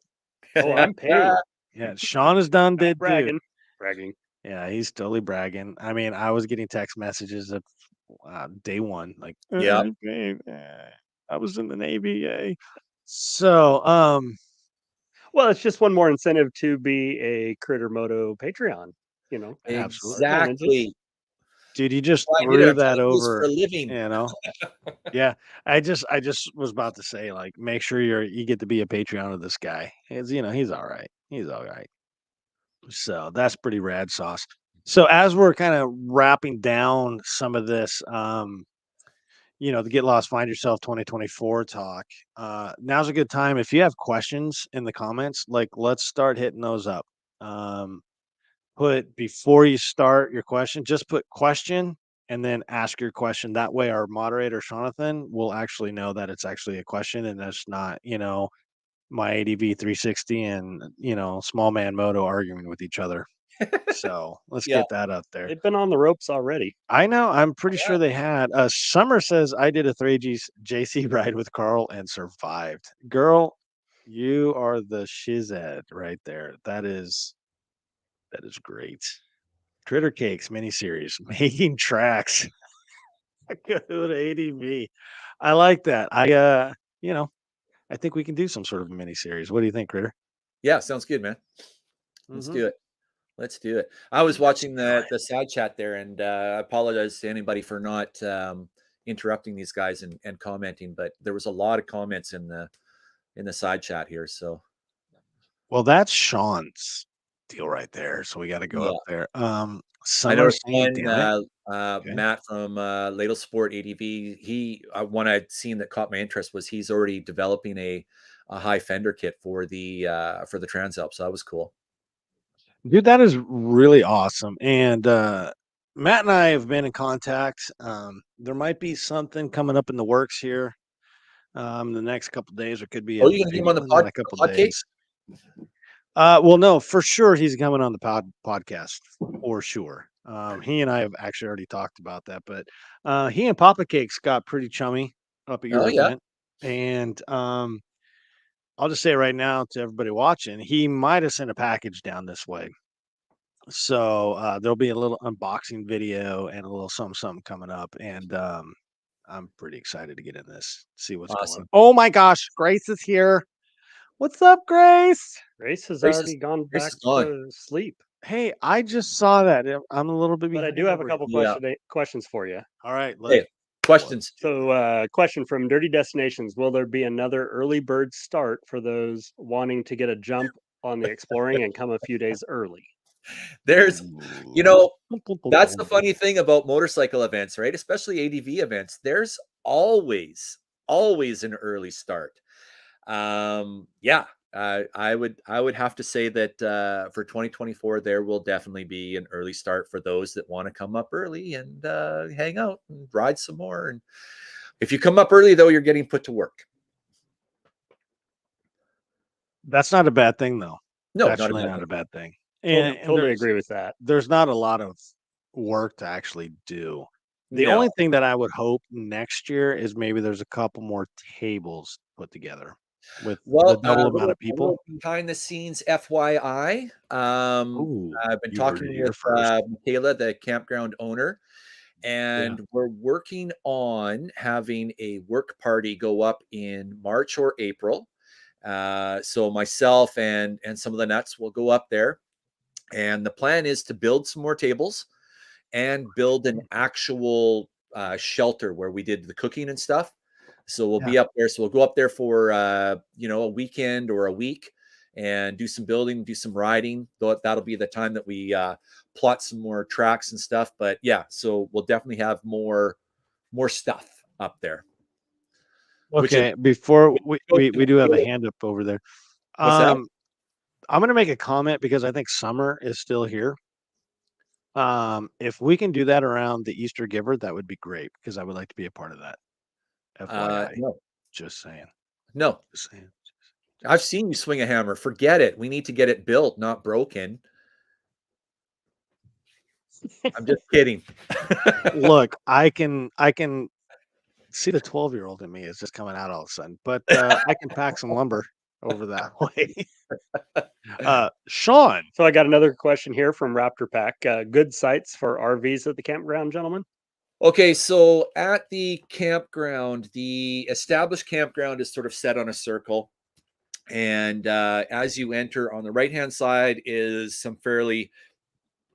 Oh, Say it. I'm paid. Yeah, Sean is done. Did too. Bragging. Yeah, he's totally bragging. I mean, I was getting text messages of day one, like, Yeah. babe, I was in the Navy, yay. So, Well, it's just one more incentive to be a Critter Moto Patreon. absolutely. Kind of just Exactly. Dude, you just Well, I did it. threw I'm trying that to do this for over, a living. you know? Yeah. I just was about to say, like, make sure you get to be a Patreon of this guy. He's all right. He's all right. So that's pretty rad sauce. So as we're kind of wrapping down some of this, the Get Lost, Find Yourself 2024 talk. Now's a good time. If you have questions in the comments, like let's start hitting those up. Put before you start your question, just put question and then ask your question. That way our moderator, Jonathan, will actually know that it's actually a question and that's not, my ADV 360 and, small man moto arguing with each other. So let's Yeah. get that up there. They've been on the ropes already. I know. I'm pretty sure they had. Summer says I did a 3G JC ride with Carl and survived. Girl, you are the shizad right there. That is great. Critter Cakes miniseries making tracks. Go to ADV. I like that. I think we can do some sort of a miniseries. What do you think, Critter? Yeah, sounds good, man. Let's do it. Let's do it. I was watching the side chat there, and I apologize to anybody for not interrupting these guys and commenting, but there was a lot of comments in the side chat here. So, well, that's Sean's deal right there. So we got to go up there. I Summer noticed saying, one damn it. Matt from Ladle Sport ADV. One I'd seen that caught my interest was he's already developing a high fender kit for the Transalp. So that was cool. Dude, that is really awesome. And Matt and I have been in contact. There might be something coming up in the works here the next couple of days. Or could be Oh, you're gonna get him on the in a couple of podcast? days. Well, no, for sure he's coming on the podcast for sure. He and I have actually already talked about that, but he and Papa Cakes got pretty chummy up at your event. And I'll just say right now to everybody watching, he might have sent a package down this way. So there'll be a little unboxing video and a little something coming up. And I'm pretty excited to get in this, see what's going on. Oh my gosh, Grace is here. What's up, Grace? Grace has already gone back to sleep. Hey, I just saw that. I'm a little bit behind. But I do have a couple questions for you. All right. Questions. So, question from Dirty Destinations. Will there be another early bird start for those wanting to get a jump on the exploring and come a few days early? There's, that's the funny thing about motorcycle events, right? Especially ADV events. There's always an early start. I would have to say that for 2024, there will definitely be an early start for those that want to come up early and hang out and ride some more. And if you come up early, though, you're getting put to work. That's not a bad thing, though. No, that's really not a bad thing. And totally agree with that. There's not a lot of work to actually do. The only thing that I would hope next year is maybe there's a couple more tables put together with the double amount of people. Behind the scenes, FYI, I've been talking with Michaela, the campground owner, and we're working on having a work party go up in March or April. So myself and some of the nuts will go up there. And the plan is to build some more tables and build an actual shelter where we did the cooking and stuff. So we'll be up there. So we'll go up there for, a weekend or a week and do some building, do some riding. That'll be the time that we plot some more tracks and stuff. But yeah, so we'll definitely have more stuff up there. Okay, before we do have a hand up over there. What's that? I'm going to make a comment because I think summer is still here. If we can do that around the Easter Giver, that would be great because I would like to be a part of that. FYI. No. Just saying. No. Just saying. I've seen you swing a hammer. Forget it. We need to get it built, not broken. I'm just kidding. Look, I can see the 12-year-old in me is just coming out all of a sudden, but I can pack some lumber over that way. Sean. So I got another question here from Raptor Pack. Good sites for RVs at the campground, gentlemen? Okay, so at the campground, the established campground is sort of set on a circle. And as you enter on the right-hand side is some fairly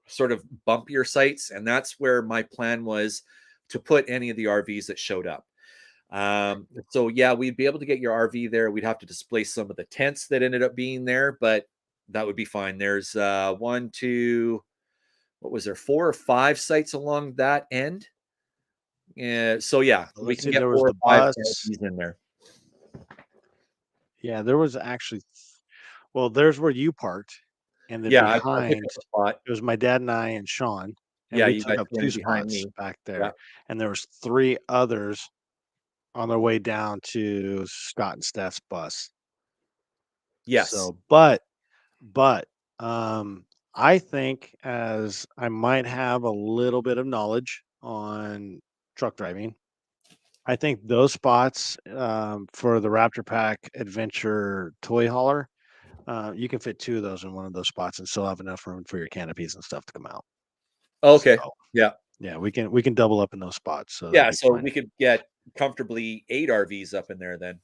sort of bumpier sites. And that's where my plan was to put any of the RVs that showed up. So yeah, we'd be able to get your RV there. We'd have to displace some of the tents that ended up being there, but that would be fine. There's 1, 2, what was there, 4 or 5 sites along that end. So yeah, we Let's can see, get there was 4 or the 5 bus. RVs in there. Yeah, there was actually, well, there's where you parked, and then Yeah, I picked behind up a spot. it was my dad and I and Sean, and Yeah, we you took guys up came 2 behind spots me. back Yeah. there, and there was 3 others on their way down to Scott and Steph's bus. Yes. So, but, um, I think as I might have a little bit of knowledge on truck driving, I think those spots, for the Raptor Pack Adventure toy hauler, you can fit 2 of those in one of those spots and still have enough room for your canopies and stuff to come out. Okay. So, Yeah. yeah, we can double up in those spots, so that'll Yeah, be so fine. we could get comfortably 8 RVs up in there then.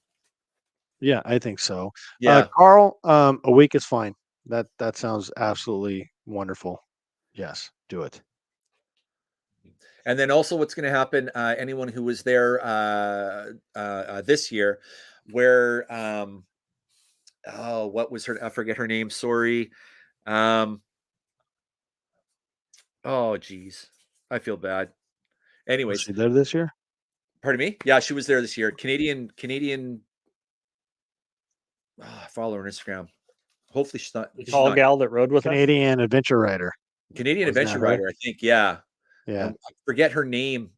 Yeah, I think so. Yeah. Carl, a week is fine. That sounds absolutely wonderful. Yes, do it. And then also what's going to happen, anyone who was there this year, where oh, what was her? I forget her name. Sorry. Um, oh, geez, I feel bad. Was Anyways, she there this year? pardon me. Yeah, she was there this year. Canadian. I follow her on Instagram. Hopefully she's not. The She's tall not gal that rode with us. Canadian adventure rider. Canadian Wasn't adventure that her? rider. I think. Yeah. Yeah, I forget her name.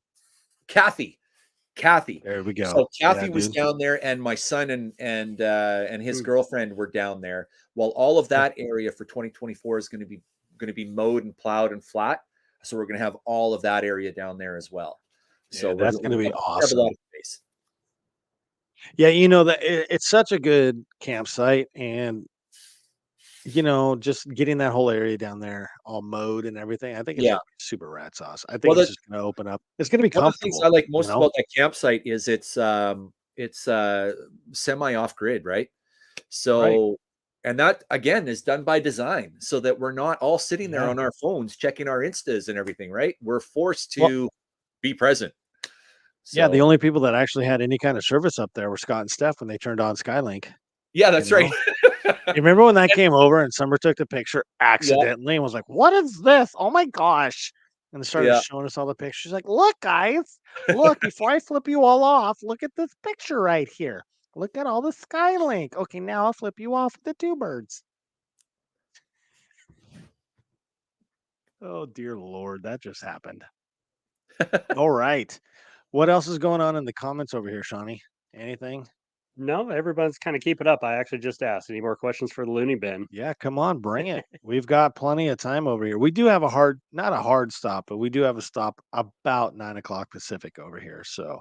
Kathy. Kathy. there we go. So Yeah, Kathy was dude. down there, and my son and his Hmm. girlfriend were down there. Well, all of that area for 2024 is going to be mowed and plowed and flat. So we're going to have all of that area down there as well. So Yeah, that's gonna be we have a lot awesome. of space. Yeah, you know that it's such a good campsite, and just getting that whole area down there all mowed and everything, I think it's Yeah. gonna be super rat sauce. I Well, think it's just gonna open up. It's gonna be one of the things I comfortable, like you most know? about that campsite is it's semi off grid, right? Right. So, and that again is done by design so that we're not all sitting there Yeah. on our phones checking our instas and everything, right? We're forced Well, to be present. yeah, the So, only people that actually had any kind of service up there were Scott and Steph when they turned on Skylink, yeah, you that's right. know? You remember when that came over and Summer took the picture Yeah, accidentally and was like, "What is this? Oh my gosh." And they started yeah. showing us all the pictures. She's like, "Look, guys, look, before I flip you all off, look at this picture right here. Look at all the Skylink. Okay, now I'll flip you off with the 2 birds." Oh, dear Lord, that just happened. All right. What else is going on in the comments over here, Shawnee? Anything? No, everyone's kind of keeping up. I actually just asked. Any more questions for the Looney bin? Yeah, come on, bring it. We've got plenty of time over here. We do have not a hard stop, but we do have a stop about 9 o'clock Pacific over here. So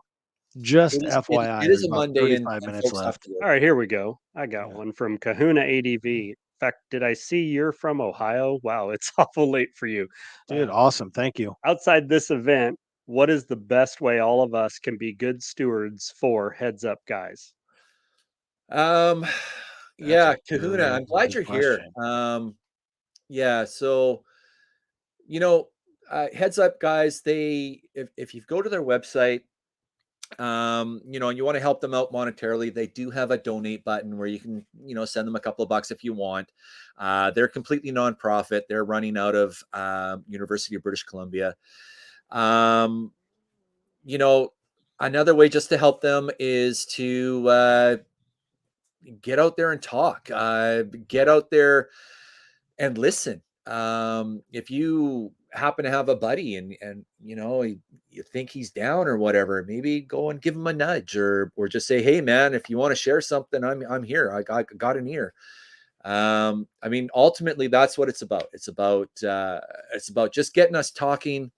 just FYI, It is there's a about Monday, and 35 minutes folks have left. to work. All right, here we go. I got Yeah. one from Kahuna ADV. In fact, did I see you're from Ohio? Wow, it's awful late for you. Dude, awesome. Thank you. Outside this event, what is the best way all of us can be good stewards for Heads Up Guys? Um, That's a yeah, Kahuna, I'm glad good you're here. question. Yeah, so Heads Up Guys, if you go to their website, and you want to help them out monetarily, they do have a donate button where you can, send them a couple of bucks if you want. They're completely nonprofit. They're running out of University of British Columbia. Um, Another way just to help them is to get out there and talk. Get out there and listen. If you happen to have a buddy and you think he's down or whatever, maybe go and give him a nudge or just say, hey man, if you want to share something, I'm here. I got an ear. I mean, ultimately that's what it's about. It's about just getting us talking,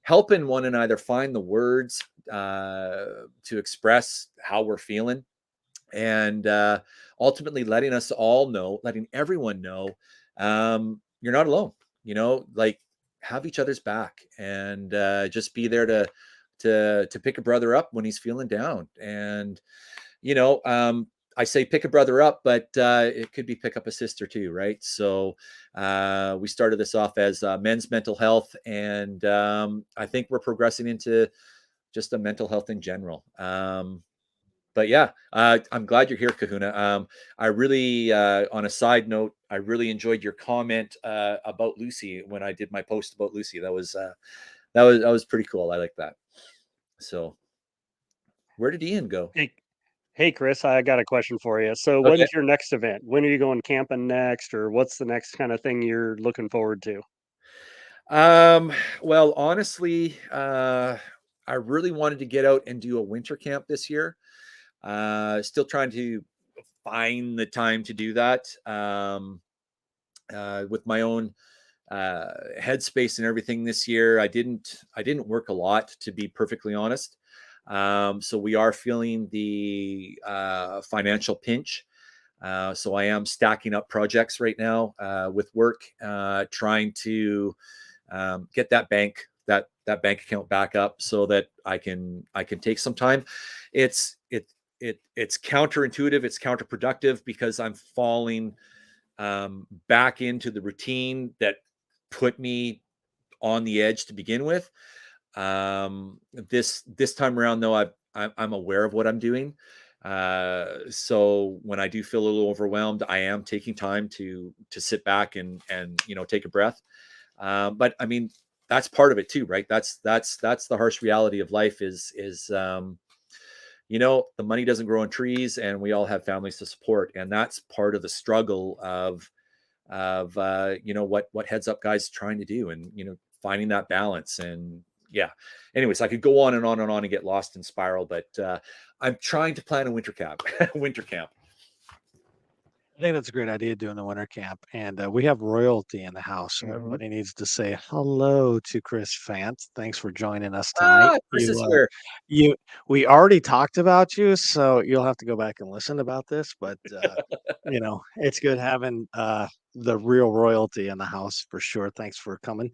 helping one another find the words to express how we're feeling, and ultimately letting everyone know, you're not alone. Like, have each other's back, and just be there to pick a brother up when he's feeling down. And I say pick a brother up, but it could be pick up a sister too, right? So we started this off as men's mental health, and I think we're progressing into just a mental health in general. But yeah, I'm glad you're here, Kahuna. I really, on a side note, I really enjoyed your comment about Lucy when I did my post about Lucy. That was pretty cool. I like that. So where did Ian go? Hey, Chris, I got a question for you. So, Okay. when's your next event? When are you going camping next, or what's the next kind of thing you're looking forward to? Well, honestly, I really wanted to get out and do a winter camp this year. Still trying to find the time to do that. With my own headspace and everything this year, I didn't work a lot, to be perfectly honest. So we are feeling the financial pinch. So I am stacking up projects right now with work, trying to get that bank account back up so that I can take some time. It's counterintuitive, it's counterproductive, because I'm falling back into the routine that put me on the edge to begin with. This time around, though, I'm aware of what I'm doing. So when I do feel a little overwhelmed, I am taking time to sit back and take a breath. But I mean, that's part of it too, right? That's the harsh reality of life is the money doesn't grow on trees, and we all have families to support, and that's part of the struggle of what Heads Up Guys trying to do, and finding that balance. And yeah, anyways, I could go on and on and on and get lost in spiral, but I'm trying to plan a winter camp. I think that's a great idea, doing the winter camp. And we have royalty in the house, so everybody needs to say hello to Chris Fant. Thanks for joining us tonight. Chris is here. We already talked about you, so you'll have to go back and listen about this. But it's good having the real royalty in the house for sure. Thanks for coming.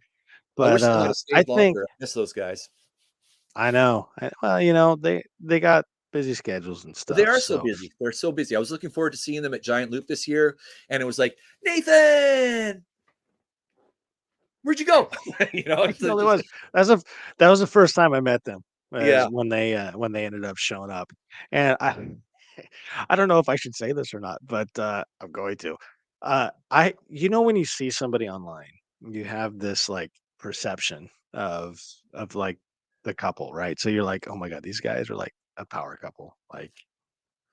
I wish But they had I stayed think longer. I miss those guys. I know. Well, they got busy schedules and They stuff. are so So busy. They're so busy. I was looking forward to seeing them at Giant Loop this year, and it was like, Nathan, where'd you go? it really was. That was the first time I met them. Yeah. When they ended up showing up, and I don't know if I should say this or not, but I'm going to. When you see somebody online, you have this like perception of like the couple, right? So you're like, oh my god, these guys are like a power couple. Like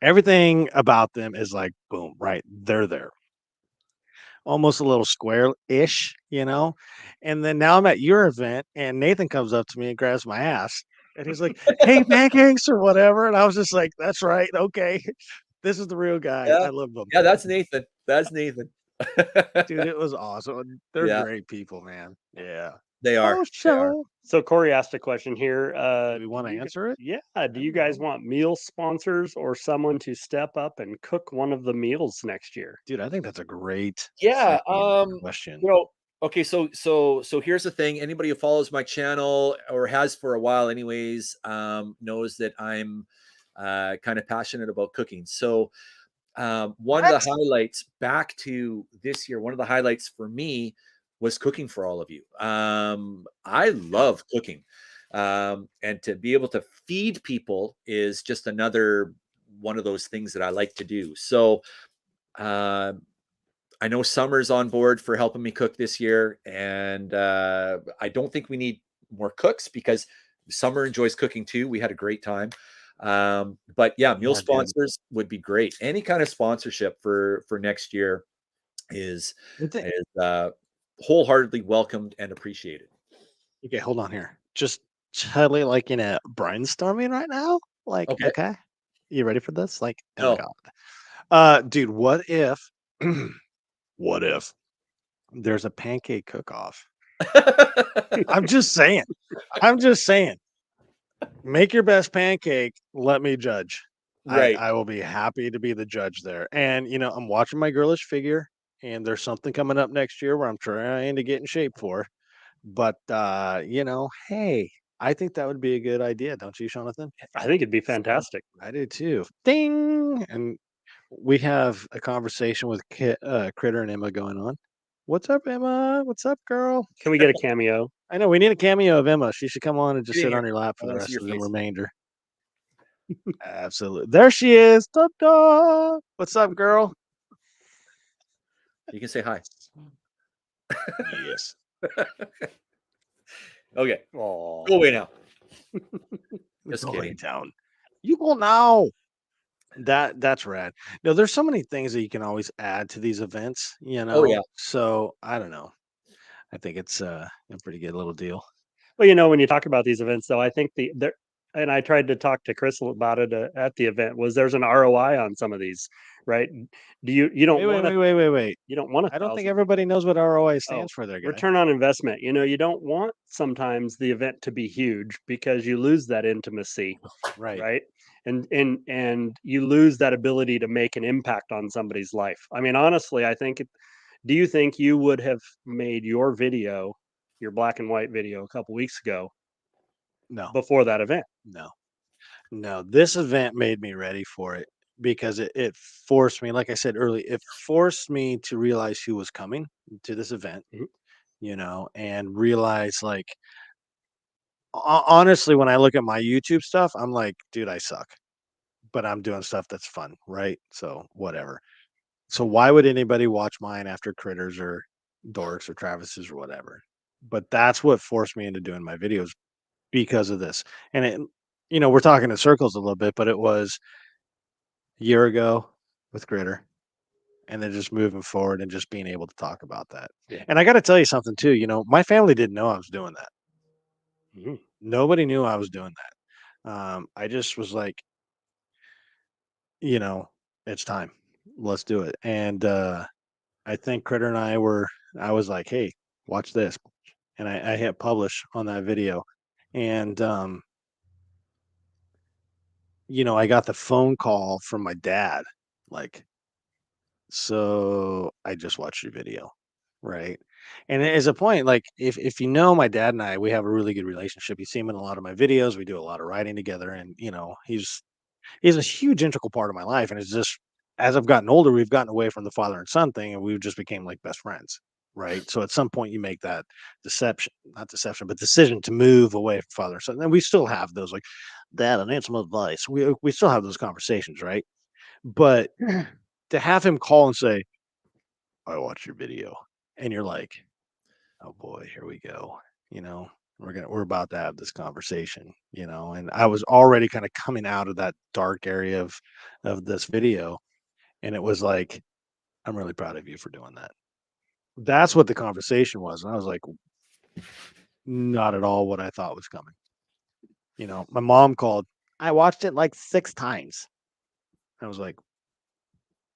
everything about them is like boom, right? They're there. Almost a little square-ish, and then now I'm at your event, and Nathan comes up to me and grabs my ass, and he's like, "Hey, pancakes," or whatever, and I was just like, "That's right, okay, this is the real guy, Yeah. I love them." Yeah, that's Nathan. That's Nathan. Dude, it was awesome, they're Yeah, great people, man, yeah. they are. Oh, They are. show. So, Corey asked a question here. Do we wanna answer it? Yeah, do I you don't guys know. want meal sponsors or someone to step up and cook one of the meals next year? Dude, I think that's a great Yeah. freaking question. Okay, so here's the thing. Anybody who follows my channel, or has for a while anyways, knows that I'm kind of passionate about cooking. So one of the What? highlights back to this year, one of the highlights for me was cooking for all of you. I love cooking. And to be able to feed people is just another one of those things that I like to do. So uh, I know Summer's on board for helping me cook this year, and I don't think we need more cooks, because Summer enjoys cooking too. We had a great time. But yeah, meal Yeah, dude. sponsors would be great. Any kind of sponsorship for next year is I thi wholeheartedly welcomed and appreciated. Okay, hold on here. Just totally, like, in a brainstorming right now? Like, Okay. okay, you ready for this? Like, oh my No. god. Dude, what if what if there's a pancake cook-off? I'm just saying. I'm just saying. Make your best pancake, let me judge. Right. I will be happy to be the judge there. And, I'm watching my girlish figure, and there's something coming up next year where I'm trying to get in shape for. But, hey, I think that would be a good idea, don't you, Jonathan? I think it'd be So, fantastic. I do too. Ding! And we have a conversation with Critter and Emma going on. "What's up, Emma? What's up, girl?" Can we get a cameo? I know, we need a cameo of Emma. She should come on and just Get in sit here. on your lap I for the want to see rest your of the face. remainder. Absolutely. There she is. Ta-da! What's up, girl? You can say hi. Yes. Okay. Oh, Go away now. Just going kidding. down. You will now. That's rad. No, there's so many things that you can always add to these events, Oh yeah. So I don't know. I think it's a pretty good little deal. Well, when you talk about these events, though, I think there, and I tried to talk to Crystal about it at the event. Was there's an ROI on some of these, right? Do you don't Wait, wait, want to wait, wait, wait, wait. you don't want I don't think 1,000. everybody knows what ROI Oh, stands for there, guy. return on investment. You don't want sometimes the event to be huge because you lose that intimacy, Right. right? And you lose that ability to make an impact on somebody's life. I mean, honestly, do you think you would have made your video, your black and white video a couple weeks ago No, before that event? no, no. This event made me ready for it because it forced me, like I said earlier, it forced me to realize who was coming to this event, Mhm. and realize like honestly, when I look at my YouTube stuff, I'm like, dude, I suck, but I'm doing stuff that's fun, right? So whatever. So why would anybody watch mine after Critters or Dorks or Travis's or whatever? But that's what forced me into doing my videos because of this. And we're talking in circles a little bit, but it was a year ago with Critter and then just moving forward and just being able to talk about that. Yeah. And I got to tell you something too, my family didn't know I was doing that. Mhm. Nobody knew I was doing that. I just was like, you know, it's time. Let's do it. And I think Critter and I was like, hey, watch this. And I hit publish on that video. And I got the phone call from my dad, like, so I just watched your video, right? And as a point, like, if my dad and I, we have a really good relationship. You see him in a lot of my videos. We do a lot of writing together, and he's a huge integral part of my life. And it's just as I've gotten older, we've gotten away from the father and son thing, and we've just became like best friends, right? So at some point, you make that not deception, but decision to move away from father and son. And we still have those like, Dad, I need some advice. We still have those conversations, right? But to have him call and say, I watched your video, and you're like, oh boy, here we go. You know, we're about to have this conversation, and I was already kind of coming out of that dark area of this video, and it was like, I'm really proud of you for doing that. That's what the conversation was. And I was like, not at all what I thought was coming. My mom called. I watched it like 6 times. I was like,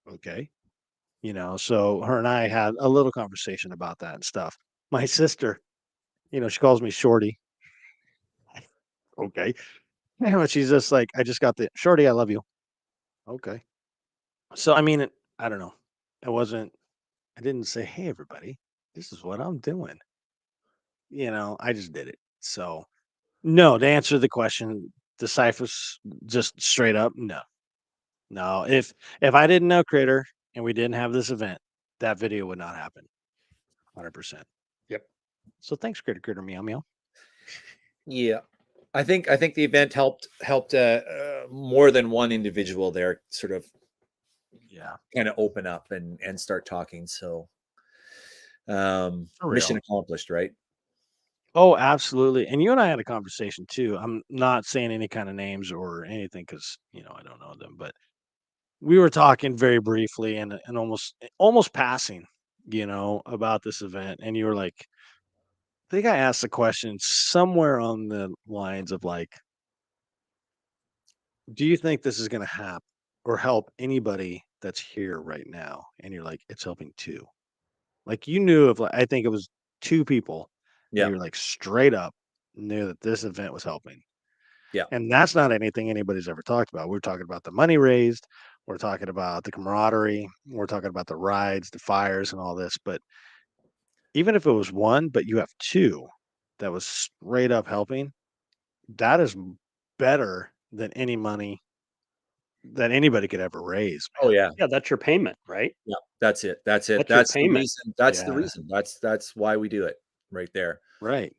okay. So her and I had a little conversation about that and stuff. My sister, she calls me Shorty. Okay. But she's just like, I just got the Shorty, I love you. Okay. So, I mean, I don't know. I didn't say, hey, everybody, this is what I'm doing. I just did it. So, no, to answer the question, the ciphers just straight up, no. No. If I didn't know Critter and we didn't have this event, that video would not happen. 100%. Yep. So thanks, Critter Meow Meow. Yeah. I think the event helped more than one individual there sort of kind of open up and start talking. So mission accomplished, right? Oh, absolutely. And you and I had a conversation too. I'm not saying any kind of names or anything because I don't know them, but we were talking very briefly and almost passing, about this event. And you were like, I think I asked the question somewhere on the lines of like, do you think this is going to happen or help anybody that's here right now? And you're like, it's helping too. Like you knew of, like, I think it was 2 people that Yeah. you're like straight up knew that this event was helping. Yeah. And that's not anything anybody's ever talked about. We're talking about the money raised. We're talking about the camaraderie. We're talking about the rides, the fires, and all this. But even if it was one, but you have 2 that was straight up helping, that is better than any money that anybody could ever raise, Oh man. yeah. Yeah, that's your payment, right? Yeah. That's it. That's it. That's your That's the payment. reason. That's the Yeah, reason. That's why we do it right there. right.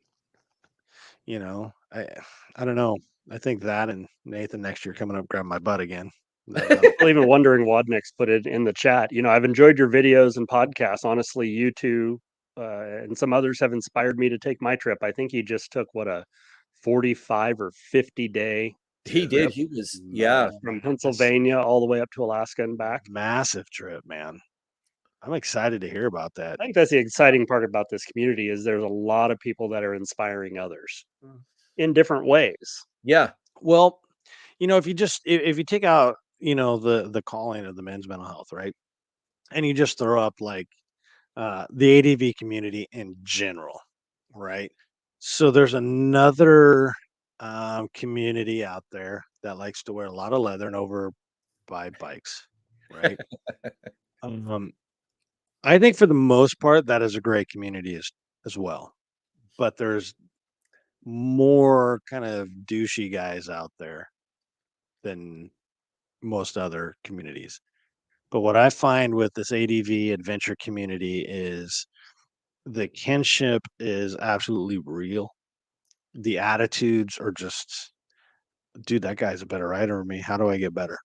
I don't know. I think that and Nathan next year coming up grabbing my butt again. That'll Well, even wondering Wadnick's put it in the chat. I've enjoyed your videos and podcasts. Honestly, you two and some others have inspired me to take my trip. I think he just took a 45 or 50 day He did. trip. He was, yeah. From Pennsylvania all the way up to Alaska and back. Massive trip, man. I'm excited to hear about that. I think that's the exciting part about this community is there's a lot of people that are inspiring others in different ways. Yeah. Well, if you just if you take out, the calling of the men's mental health, right? And you just throw up like the ADV community in general, right? So there's another community out there that likes to wear a lot of leather and overbuy bikes, right? um, I think for the most part that is a great community as well, but there's more kind of douchey guys out there than most other communities. But what I find with this ADV adventure community is the kinship is absolutely real. The attitudes are just, dude, that guy's a better rider than me. How do I get better?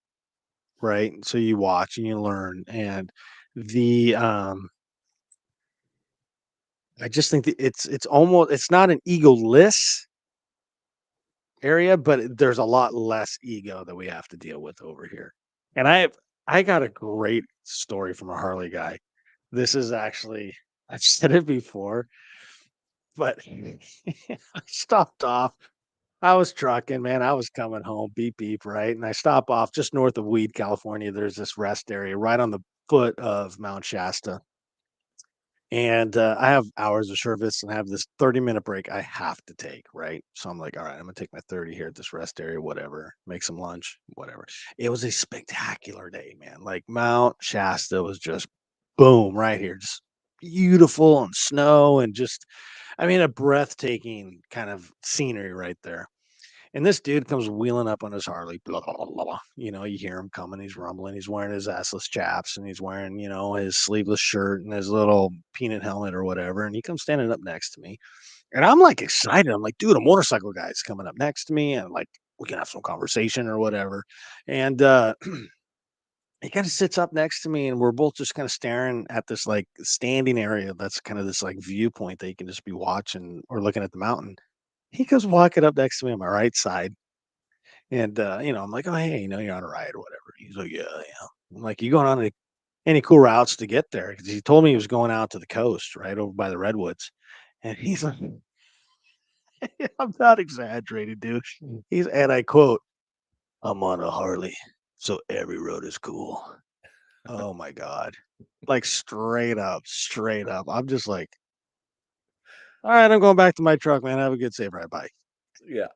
Right. So you watch and you learn. And the I just think that it's not an egoless area, but there's a lot less ego that we have to deal with over here. And I got a great story from a Harley guy. This is actually, I've said it before, but I stopped off. I was trucking, man. I was coming home, beep, beep, right? And I stop off just north of Weed, California. There's this rest area right on the foot of Mount Shasta. And I have hours of service and I have this 30-minute break I have to take, right? So I'm like, all right, I'm going to take my 30 here at this rest area, whatever, make some lunch, whatever. It was a spectacular day, man. Like Mount Shasta was just boom right here, just beautiful and snow and just, I mean, a breathtaking kind of scenery right there. And this dude comes wheeling up on his Harley, blah, blah, blah, blah. You hear him coming, he's rumbling, he's wearing his assless chaps and he's wearing, his sleeveless shirt and his little peanut helmet or whatever. And he comes standing up next to me. And I'm like excited. I'm like, dude, a motorcycle guy's coming up next to me. And like, we can have some conversation or whatever. And he kind of sits up next to me and we're both just kind of staring at this like standing area that's kind of this like viewpoint that you can just be watching or looking at the mountain. He goes walking up next to me on my right side. And, I'm like, oh, hey, you're on a ride or whatever. He's like, yeah, yeah. I'm like, you going on any cool routes to get there? Because he told me he was going out to the coast, right over by the redwoods. And he's like, I'm not exaggerating, dude. And I quote, I'm on a Harley, so every road is cool. Oh my God. Like straight up, straight up. I'm just like, all right, I'm going back to my truck, man. Have a good safe ride. Bye. Yeah.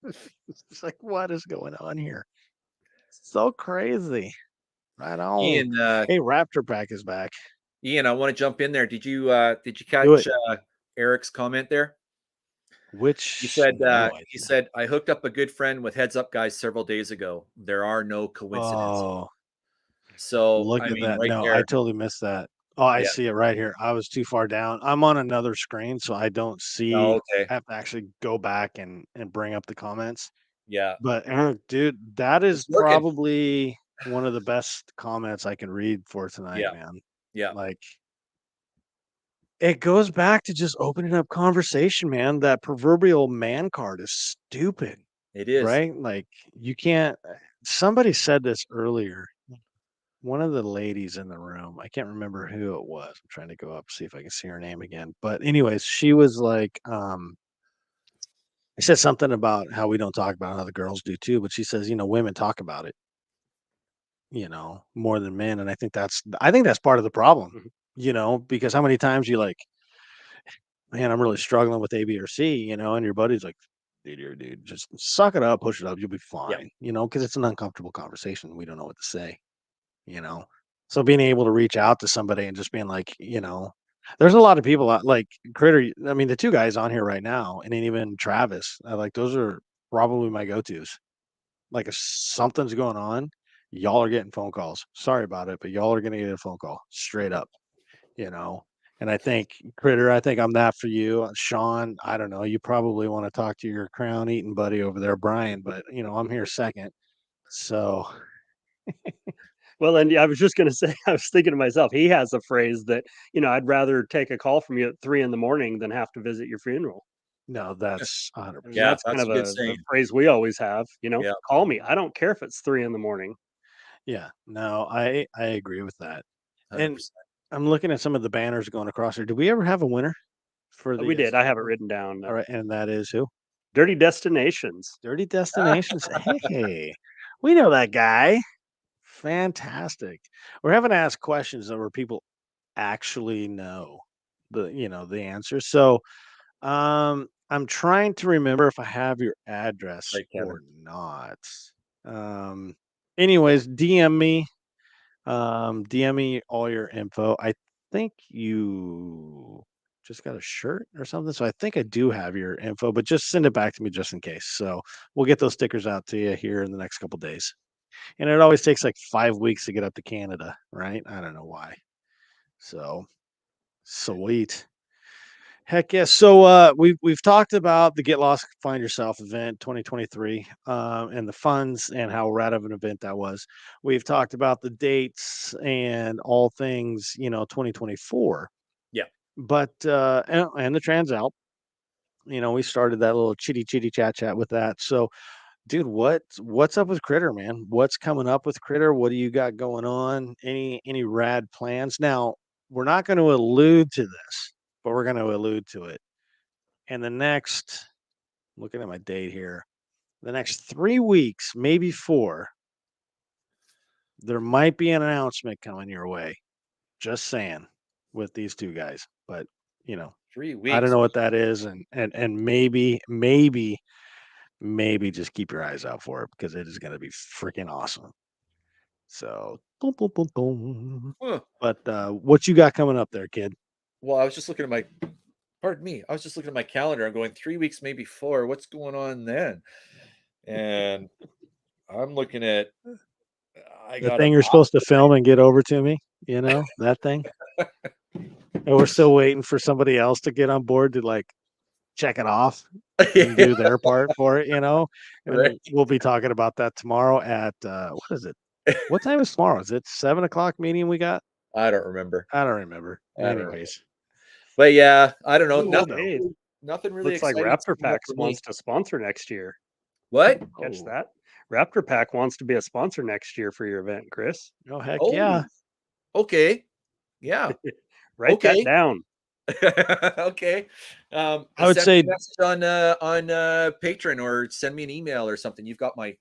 It's like, what is going on here? So crazy. Right on. Ian, Hey, Raptor Pack is back. Ian, I want to jump in there. Did you Do catch it. Eric's comment there? Which He said no, I he didn't. said I hooked up a good friend with Heads Up Guys several days ago. There are no coincidences. Oh, So look I at mean, that. right No, I there. totally missed that. Oh, I Yeah. see it right here. I was too far down. I'm on another screen, so I don't Oh, see. okay. I have to actually go back and bring up the comments. Yeah. But Eric, dude, that is It's working. probably one of the best comments I can read for tonight, Yeah. man. Yeah. Like, it goes back to just opening up conversation, man. That proverbial man card is stupid, It is. right? Like, you can't. Somebody said this earlier. One of the ladies in the room, I can't remember who it was. I'm trying to go up, see if I can see her name again. But anyways, she was like, I said something about how we don't talk about it, how the girls do too, but she says, women talk about it, more than men. And I think that's part of the problem, Mhm. Because how many times you like, man, I'm really struggling with A, B, or C, and your buddy's like, dude, just suck it up, push it up, you'll be Yeah. fine, because it's an uncomfortable conversation. We don't know what to say. you know? So being able to reach out to somebody and just being like, there's a lot of people like Critter. I mean, the two guys on here right now, and then even Travis, like those are probably my go-tos. Like if something's going on, y'all are getting phone calls. Sorry about it, but y'all are gonna get a phone call straight up, you know. And I think Critter, I think I'm that for you. Sean, I don't know. You probably want to talk to your crown eating buddy over there, Brian, but I'm here second. So Well, and I was just going to say, I was thinking to myself, he has a phrase that, I'd rather take a call from you at 3 in the morning than have to visit your funeral. No, that's 100%. And Yeah, that's kind that's of a good the saying. phrase we always have, Yeah, call me. I don't care if it's 3 in the morning. Yeah, no, I agree with that. And 100%. I'm looking at some of the banners going across here. Do we ever have a winner for We the did. I have it September? written down. All right, and that is who? Dirty Destinations. Dirty Destinations. Hey, we know that guy. Fantastic. We're having to ask questions that where people actually know the answers. So, I'm trying to remember if I have your address Right, Kevin. or not. Um, anyways, DM me all your info. I think you just got a shirt or something. So I think I do have your info, but just send it back to me just in case. So we'll get those stickers out to you here in the next couple days. And it always takes like 5 weeks to get up to Canada, right? I don't know why. So sweet. Heck yeah. So we've talked about the Get Lost Find Yourself event 2023 and the funds and how rad of an event that was. We've talked about the dates and all things, 2024. Yeah. But and the Transalp, we started that little chitty chat with that. So dude, what's up with Critter, man? What's coming up with Critter? What do you got going on? Any rad plans? Now, we're not going to allude to this, but we're going to allude to it. And the next, looking at my date here, the next 3 weeks, maybe 4, there might be an announcement coming your way. Just saying, with these two guys. But 3 I don't weeks. know what that is, and maybe just keep your eyes out for it because it is going to be freaking awesome. So, dum, dum, dum, dum. Huh. But what you got coming up there, kid? Well, I was just looking at my pardon me. I was just looking at my calendar. I'm going 3 weeks, maybe 4. What's going on then? And I'm looking at I The got a thing you're supposed to film and get over to me, that thing. And we're still waiting for somebody else to get on board to like check it off and yeah, do their part for it, right. And we'll be talking about that tomorrow at what is it? What time is tomorrow? Is it 7 o'clock meeting we got? I don't remember. I don't remember. I don't remember. Anyways, But yeah, I don't know. we will Nothing, know. Hey, nothing really looks like exciting Raptor coming up Packs for me. wants to sponsor next year. What? Catch Oh, that? Raptor Pack wants to be a sponsor next year for your event, Chris. oh heck yeah. Oh, okay. Yeah. Write that Okay. down. Okay. I would Send me say a message on Patreon or send me an email or something. You've got my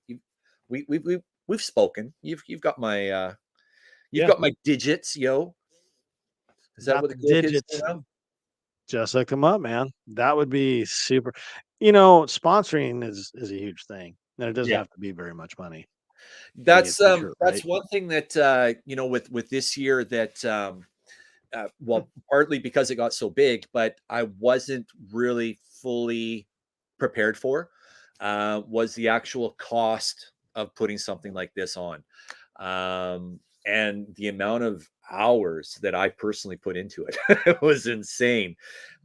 we've spoken. You've got my you've yeah, got my digits, yo. Is that got what the the cool kids say digits. now? Just hook them up, man. That would be super. Sponsoring is a huge thing, and it doesn't Yeah. have to be very much money to get a t-shirt, right? That's one thing that with this year that well, partly because it got so big, but I wasn't really fully prepared for was the actual cost of putting something like this on, and the amount of hours that I personally put into it was insane.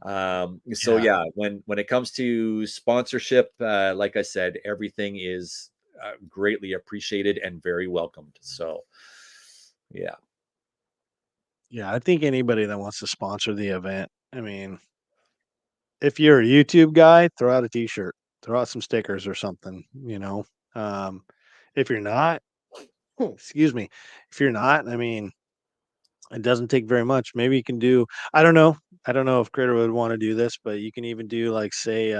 So Yeah. yeah, when it comes to sponsorship, like I said, everything is greatly appreciated and very welcomed. So yeah. Yeah, I think anybody that wants to sponsor the event, I mean, if you're a YouTube guy, throw out a t-shirt, throw out some stickers or something. Um, if you're not, excuse me, if you're not, I mean, it doesn't take very much. Maybe you can do, I don't know. I don't know if Critter would want to do this, but you can even do like say,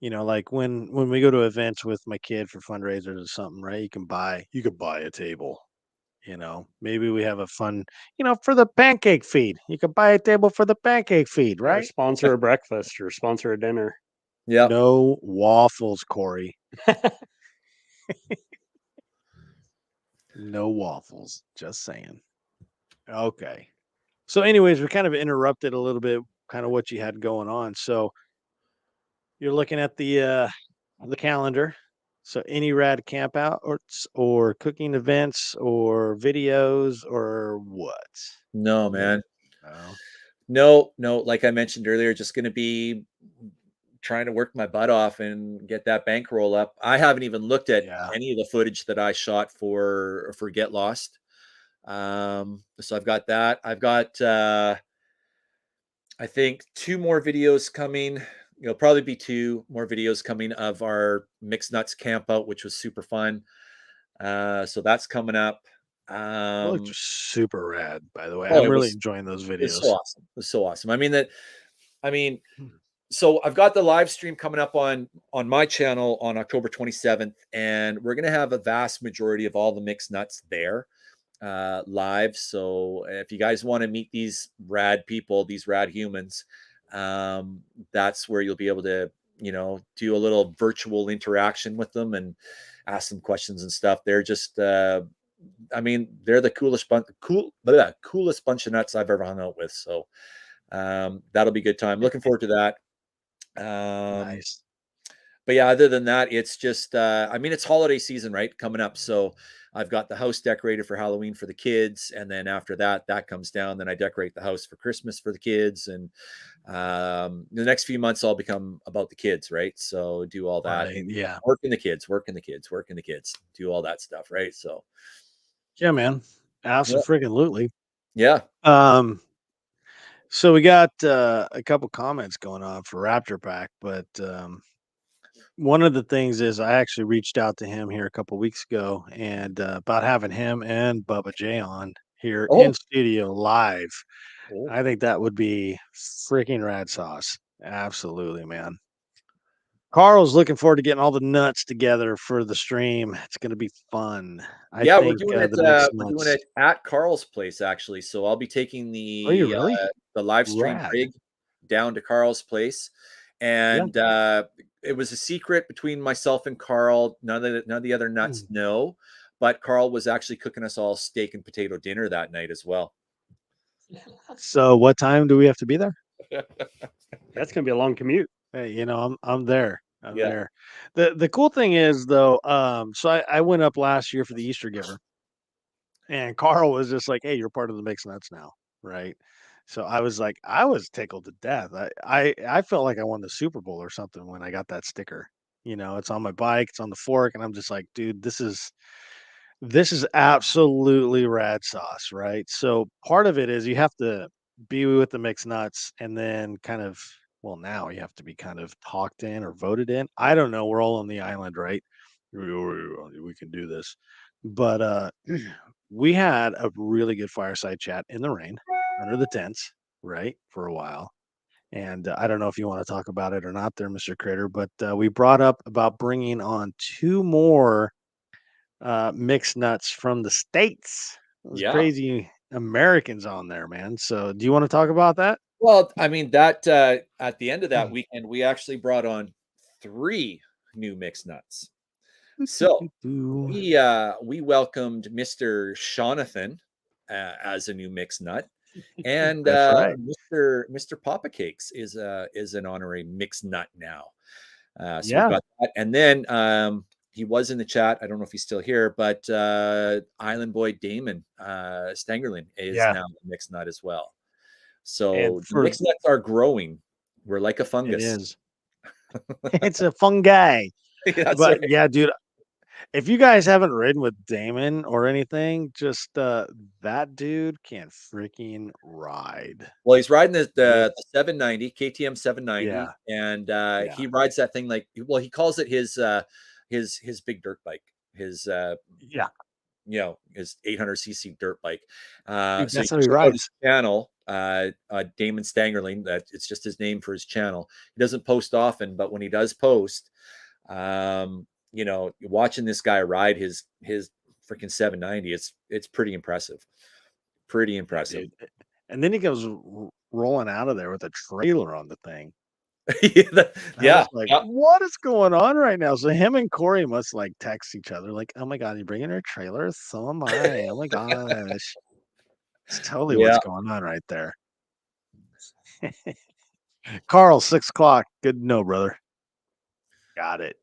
like when we go to events with my kid for fundraisers or something, right? You could buy a table. Maybe we have a fun, for the pancake feed. You could buy a table for the pancake feed, Or right? sponsor a breakfast or sponsor a dinner. Yeah. No waffles, Corey. No waffles. Just saying. Okay. So, anyways, we kind of interrupted a little bit, kind of what you had going on. So you're looking at the calendar. So any rad camp out or cooking events or videos or what? No, Yeah. man. Oh, No. Like I mentioned earlier, just going to be trying to work my butt off and get that bankroll up. I haven't even looked at yeah. any of the footage that I shot for Get Lost. So I've got that. I've got I think 2 more videos coming. There'll probably be 2 more videos coming of our mixed nuts camp out, which was super fun. So that's coming up. It looked super rad, by the way. Oh, I'm really enjoying those it's videos. so awesome. It's so awesome. I mean, so I've got the live stream coming up on my channel on October 27th, and we're gonna have a vast majority of all the mixed nuts there live. So if you guys want to meet these rad people, these rad humans, that's where you'll be able to, do a little virtual interaction with them and ask them questions and stuff. They're just, they're the coolest bunch of nuts I've ever hung out with. So that'll be a good time. Looking forward to that. Nice. But yeah, other than that, it's just, it's holiday season, right? Coming up. So I've got the house decorated for Halloween for the kids. And then after that comes down. Then I decorate the house for Christmas for the kids. And the next few months all become about the kids, right? So do all that. Right, yeah. Working the kids, do all that stuff, right? So yeah, man. Absolutely. Yeah. So we got a couple comments going on for Raptor Pack, but one of the things is I actually reached out to him here a couple weeks ago and about having him and Bubba J on here in studio live. I think that would be freaking rad sauce. Absolutely, man. Carl's looking forward to getting all the nuts together for the stream. It's going to be fun. I think we're doing it at Carl's place actually. So I'll be taking the live stream rig down to Carl's place, and it was a secret between myself and Carl. None of the other nuts know, but Carl was actually cooking us all steak and potato dinner that night as well. So what time do we have to be there? That's gonna be a long commute. Hey, I'm there. I'm there. The cool thing is though, so I went up last year for the Easter giver, and Carl was just like, "Hey, you're part of the Mixed Nuts now, right?" So I was like, I was tickled to death. I felt like I won the Super Bowl or something when I got that sticker. It's on my bike, it's on the fork, and I'm just like, dude, this is absolutely rad sauce, right? So part of it is you have to be with the Mixed Nuts, and then kind of, well, now you have to be kind of talked in or voted in. I don't know. We're all on the island, right? We can do this, but we had a really good fireside chat in the rain under the tents, right, for a while. And I don't know if you want to talk about it or not, there, Mr. Critter, but we brought up about bringing on 2 more mixed nuts from the States. Those crazy Americans on there, man. So do you want to talk about that? Well, that at the end of that weekend, we actually brought on 3 new mixed nuts. So we welcomed Mr. Jonathan as a new mixed nut, and That's right. Mr. Papa Cakes is an honorary mixed nut now. So we've got that, and then he was in the chat. I don't know if he's still here, but Island Boy Damon Stangerlin is now a mixed nut as well. So the mixed nuts are growing. We're like a fungus. It is. It's a fungi. But right. Yeah, dude, if you guys haven't ridden with Damon or anything, just that dude can freaking ride. Well, he's riding the 790 KTM 790, and he rides that thing like, well, he calls it his big dirt bike, his his 800cc dirt bike. Dude, so that's how he rides. His channel, Damon Stangerling, that it's just his name for his channel. He doesn't post often, but when he does post, watching this guy ride his freaking 790, it's pretty impressive. Pretty impressive. And then he goes rolling out of there with a trailer on the thing. Like, what is going on right now? So him and Corey must like text each other like, oh my god, you bringing her trailer? So am I. Oh my gosh. It's totally what's going on right there. Carl, 6 o'clock. Good to know, brother. Got it.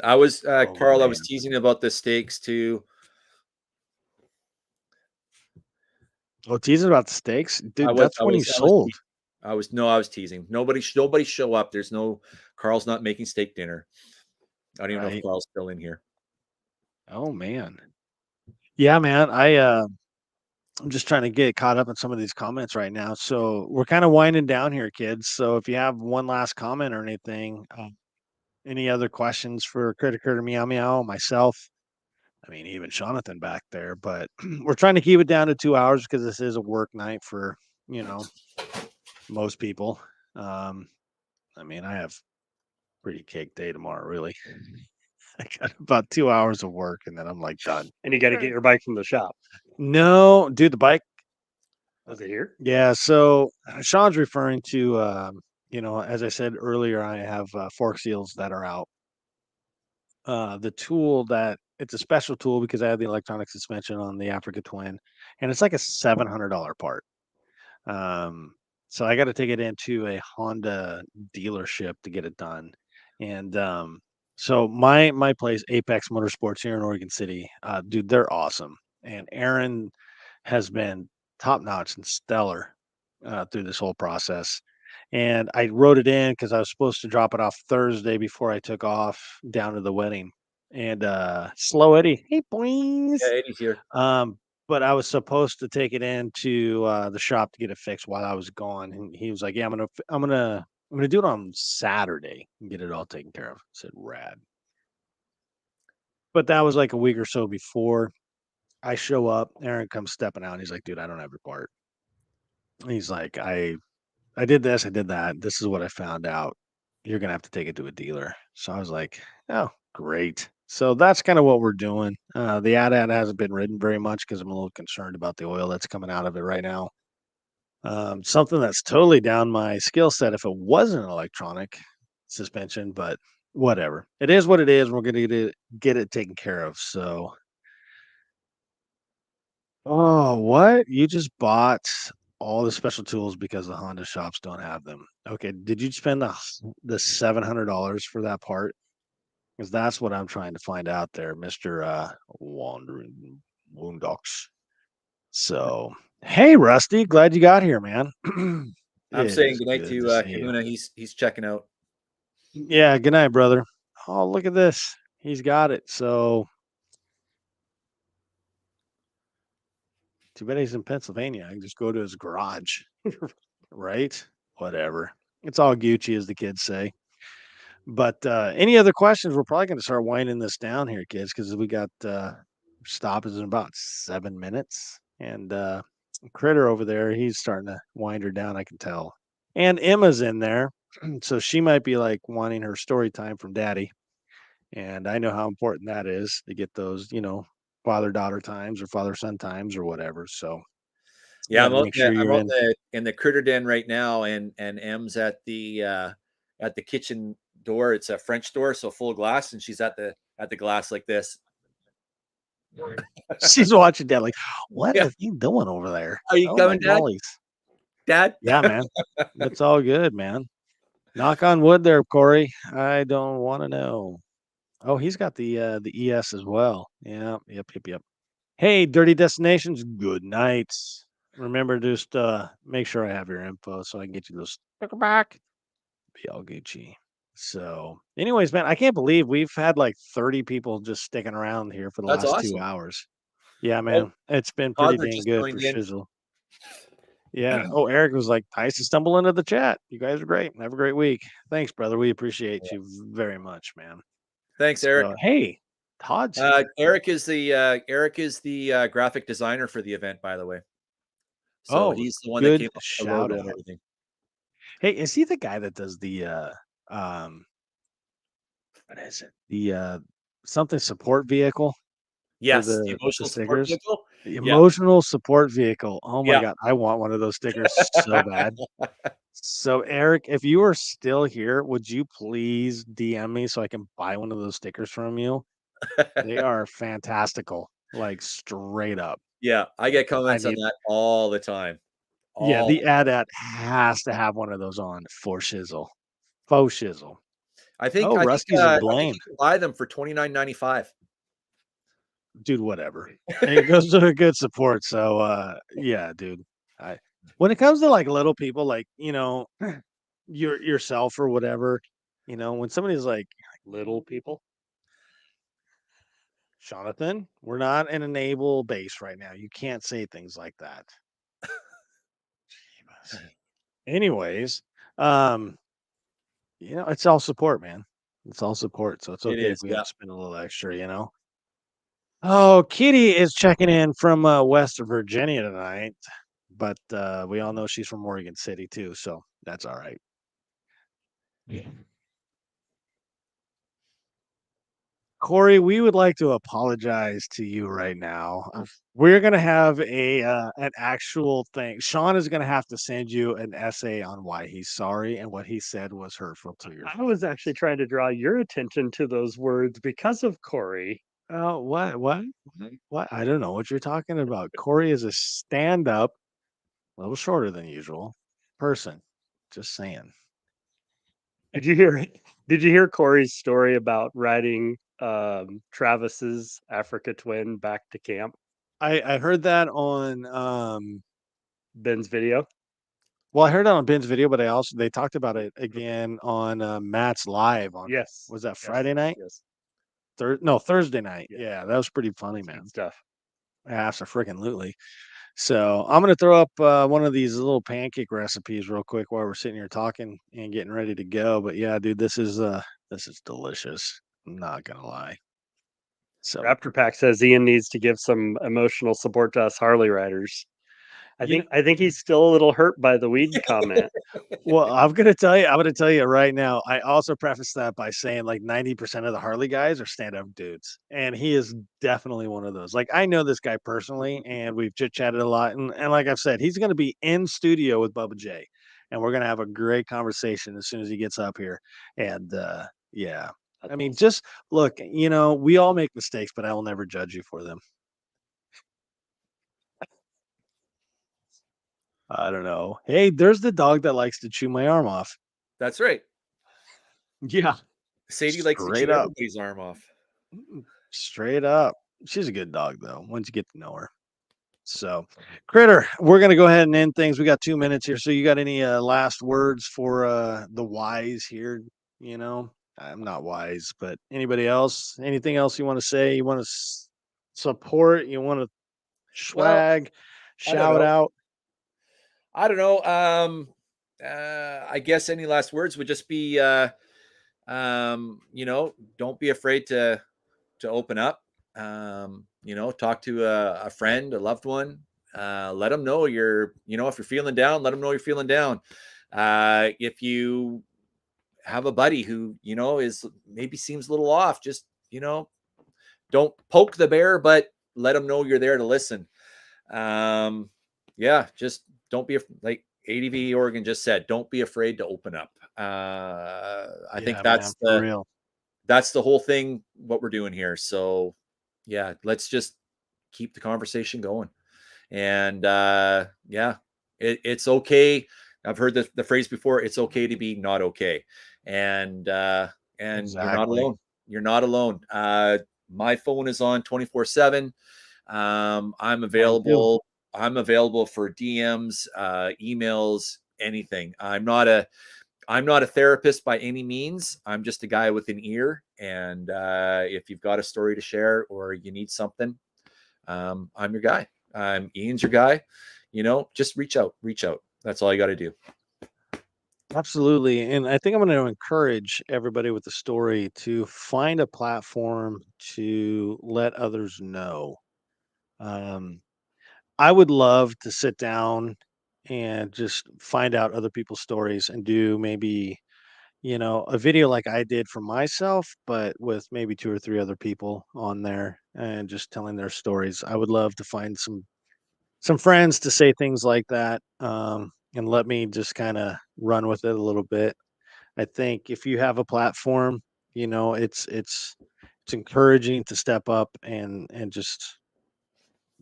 I was Carl, I was teasing about the steaks too. Oh, teasing about the steaks? Dude, that's when you sold. I was teasing. Nobody show up. There's no Carl's not making steak dinner. I don't even know if Carl's still in here. Oh man. Yeah, man. I'm just trying to get caught up in some of these comments right now. So we're kind of winding down here, kids. So if you have one last comment or anything, any other questions for Critter Meow Meow, myself, I mean, even Jonathan back there, but we're trying to keep it down to 2 hours because this is a work night for, you know, most people. I mean, I have pretty cake day tomorrow, really. I got about 2 hours of work and then I'm like done. And you got to get your bike from the shop. No, dude, the bike. Was it here? Yeah. So Sean's referring to, you know, as I said earlier, I have fork seals that are out. The tool that it's a special tool because I have the electronic suspension on the Africa Twin, and it's like a $700 part. Um, so I got to take it into a Honda dealership to get it done. And so my place, Apex Motorsports here in Oregon City, dude, they're awesome. And Aaron has been top notch and stellar through this whole process. And I wrote it in because I was supposed to drop it off Thursday before I took off down to the wedding. And Slow Eddie, hey boys. Yeah, Eddie's here. But I was supposed to take it into the shop to get it fixed while I was gone. And he was like, "Yeah, I'm gonna do it on Saturday and get it all taken care of." I said, "Rad." But that was like a week or so before I show up. Aaron comes stepping out. And he's like, "Dude, I don't have your part." He's like, I did this, I did that. This is what I found out. You're gonna have to take it to a dealer." So I was like, "Oh, great." So that's kind of what we're doing. The AtAt hasn't been ridden very much because I'm a little concerned about the oil that's coming out of it right now. Something that's totally down my skill set if it wasn't an electronic suspension, but whatever. It is what it is. We're gonna get it taken care of. So, oh, what? You just bought all the special tools because the Honda shops don't have them. Okay, did you spend the $700 for that part? Because that's what I'm trying to find out there, Mister Wandering Woondocks. So, hey, Rusty, glad you got here, man. I'm It saying is goodnight good to to see you. Kahuna. He's checking out. Yeah, good night, brother. Oh, look at this. He's got it. So, too bad he's in Pennsylvania. I can just go to his garage, right? Whatever. It's all Gucci, as the kids say. But any other questions? We're probably going to start winding this down here, kids, because we got stop is in about 7 minutes, and Critter over there, he's starting to wind her down. I can tell, and Emma's in there, so she might be like wanting her story time from Daddy, and I know how important that is to get those, you know, father daughter times or father son times or whatever. So you Yeah, got to make sure I'm you're out in. in the critter den right now, and M's at the kitchen door. It's a French door, so full glass, and she's at the glass like this. She's watching Dad like, what Yeah. is he doing over there? Are you Oh my coming, Dad? mollies. Dad? Yeah, man. It's all good, man. Knock on wood there, Corey. I don't want to know. Oh, he's got the ES as well. Yeah, yep. Hey, Dirty Destinations, good night. Remember, just make sure I have your info so I can get you those sticker back. Be all Gucci. So, anyways, man, I can't believe we've had like 30 people just sticking around here for the That's last 2 awesome. hours. Yeah, Oh, man, it's been pretty Toddler dang just good for joined in. Shizzle. Yeah. Oh, Eric was like, nice to stumble into the chat. You guys are great. Have a great week. Thanks, brother. We appreciate you very much, man. Thanks, Eric. So, hey, Todd's here. Eric is the graphic designer for the event, by the way. So Oh, he's the one that good came up with the shout logo and out. everything. Hey, is he the guy that does the what is it? The something support vehicle for Yes, the the emotional support stickers? vehicle. The Yeah, emotional support vehicle. Oh my yeah. god, I want one of those stickers so bad. So, Eric, if you are still here, would you please DM me so I can buy one of those stickers from you? They are fantastical, like straight up. Yeah, I get I comments on need, that all the time. yeah, All the AtAt has to have one of those on for shizzle, faux shizzle. Oh, Rusty's in I think Blaine, you can buy them for $29.95. dude. Whatever. It goes to a good support. So, yeah, dude. I when it comes to like little people, like you know, yourself or whatever, you know, when somebody's like little people. Jonathan, we're not in a naval base right now. You can't say things like that. Anyways, it's all support, man. It's all support. So it's It okay if is, we have yeah. to spend a little extra. Oh, Kitty is checking in from West Virginia tonight, but we all know she's from Morgan City too, so that's all right. Corey, we would like to apologize to you right now. We're gonna have an actual thing. Sean is gonna have to send you an essay on why he's sorry and what he said was hurtful to your. I was actually trying to draw your attention to those words because of Corey. Oh, what? I don't know what you're talking about. Corey is a stand-up, a little shorter than usual person. Just saying. Did you hear Did you hear Corey's story about riding Travis's Africa twin back to camp? I heard that on Ben's video. well, I heard it on Ben's video, but they talked about it again on Matt's live on. Yes. Was that Yes, Friday night? Yes. Thursday night. Yeah. Yeah, that was pretty funny, It's man. good stuff. Absolutely. So I'm gonna throw up one of these little pancake recipes real quick while we're sitting here talking and getting ready to go. But yeah, dude, this is delicious. I'm not gonna lie. So Raptor Pack says Ian needs to give some emotional support to us Harley riders. I think he's still a little hurt by the weed comment. well, I'm gonna tell you right now. I also preface that by saying like 90% of the Harley guys are stand-up dudes, and he is definitely one of those. Like I know this guy personally, and we've chit-chatted a lot, and like I've said, he's gonna be in studio with Bubba J, and we're gonna have a great conversation as soon as he gets up here. And yeah, That's I mean, awesome. just look, we all make mistakes, but I will never judge you for them. I don't know. Hey, there's the dog that likes to chew my arm off. That's right. Yeah. Sadie likes to Straight chew up. everybody's arm off. Straight up. She's a good dog, though, once you get to know her. So, Critter, we're going to go ahead and end things. We got 2 minutes here. So, you got any last words for the wise here? I'm not wise, but anybody else? Anything else you want to say? You want to support? You want to Well, swag? I don't Shout know. out? I don't know. I guess any last words would just be, don't be afraid to open up. Talk to a friend, a loved one. Let them know if you're feeling down, let them know you're feeling down. If you have a buddy who is maybe seems a little off, just don't poke the bear, but let them know you're there to listen. Just don't be like ADV Oregon just said, don't be afraid to open up. I think that's the whole thing, what we're doing here. So yeah, let's just keep the conversation going. And it's okay. I've heard the phrase before, it's okay to be not okay. And Exactly. You're not alone. You're not alone. My phone is on 24/7. I'm available. I'm available for DMs, emails, anything. I'm not a therapist by any means. I'm just a guy with an ear. And if you've got a story to share or you need something, I'm your guy. Ian's your guy. Just reach out. That's all you got to do. Absolutely. And I think I'm going to encourage everybody with the story to find a platform to let others know. I would love to sit down and just find out other people's stories and do maybe, a video like I did for myself, but with maybe 2 or 3 other people on there and just telling their stories. I would love to find some friends to say things like that, and let me just kind of run with it a little bit. I think if you have a platform, it's encouraging to step up and just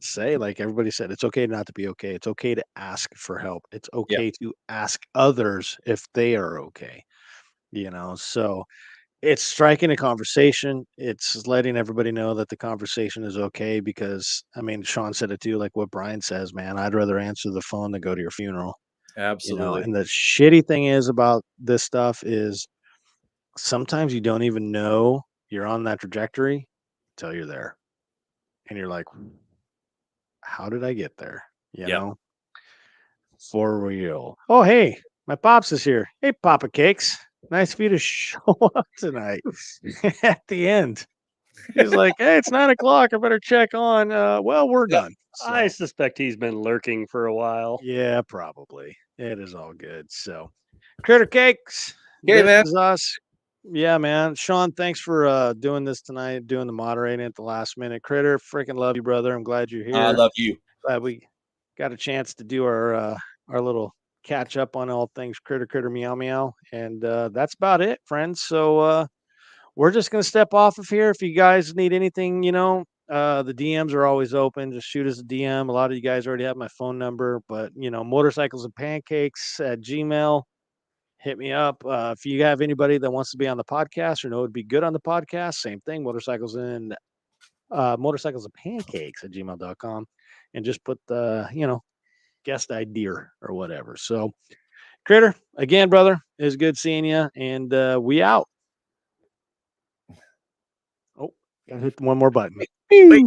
say, like everybody said, it's okay not to be okay. It's okay to ask for help. It's okay to ask others if they are okay. So it's striking a conversation. It's letting everybody know that the conversation is okay because I mean, Sean said it too, like what Brian says, man, I'd rather answer the phone than go to your funeral. Absolutely. And the shitty thing is about this stuff is sometimes you don't even know you're on that trajectory until you're there. and you're like, how did I get there? You Yep. know, for real. Oh, hey, my pops is here. Hey, Papa Cakes. Nice of you to show up tonight. At the end, he's like, hey, it's 9 o'clock. I better check on. Well, we're Yep. done. I So, suspect he's been lurking for a while. yeah, probably. It is all good. So, Critter Cakes, Okay, this man. is us. Yeah, man. Sean, thanks for doing this tonight, doing the moderating at the last minute. Critter, freaking love you, brother. I'm glad you're I here. love you. Glad we got a chance to do our little catch up on all things critter meow meow. And that's about it, friends. So we're just gonna step off of here. If you guys need anything, the DMs are always open. Just shoot us a DM. A lot of you guys already have my phone number, but motorcycles and pancakes at Gmail. Hit me up. If you have anybody that wants to be on the podcast or know would be good on the podcast, same thing. Motorcycles and pancakes at gmail.com, and just put the guest idea or whatever. So, Critter, again, brother, it was good seeing you, and we out. Oh, gotta hit one more button. Wait,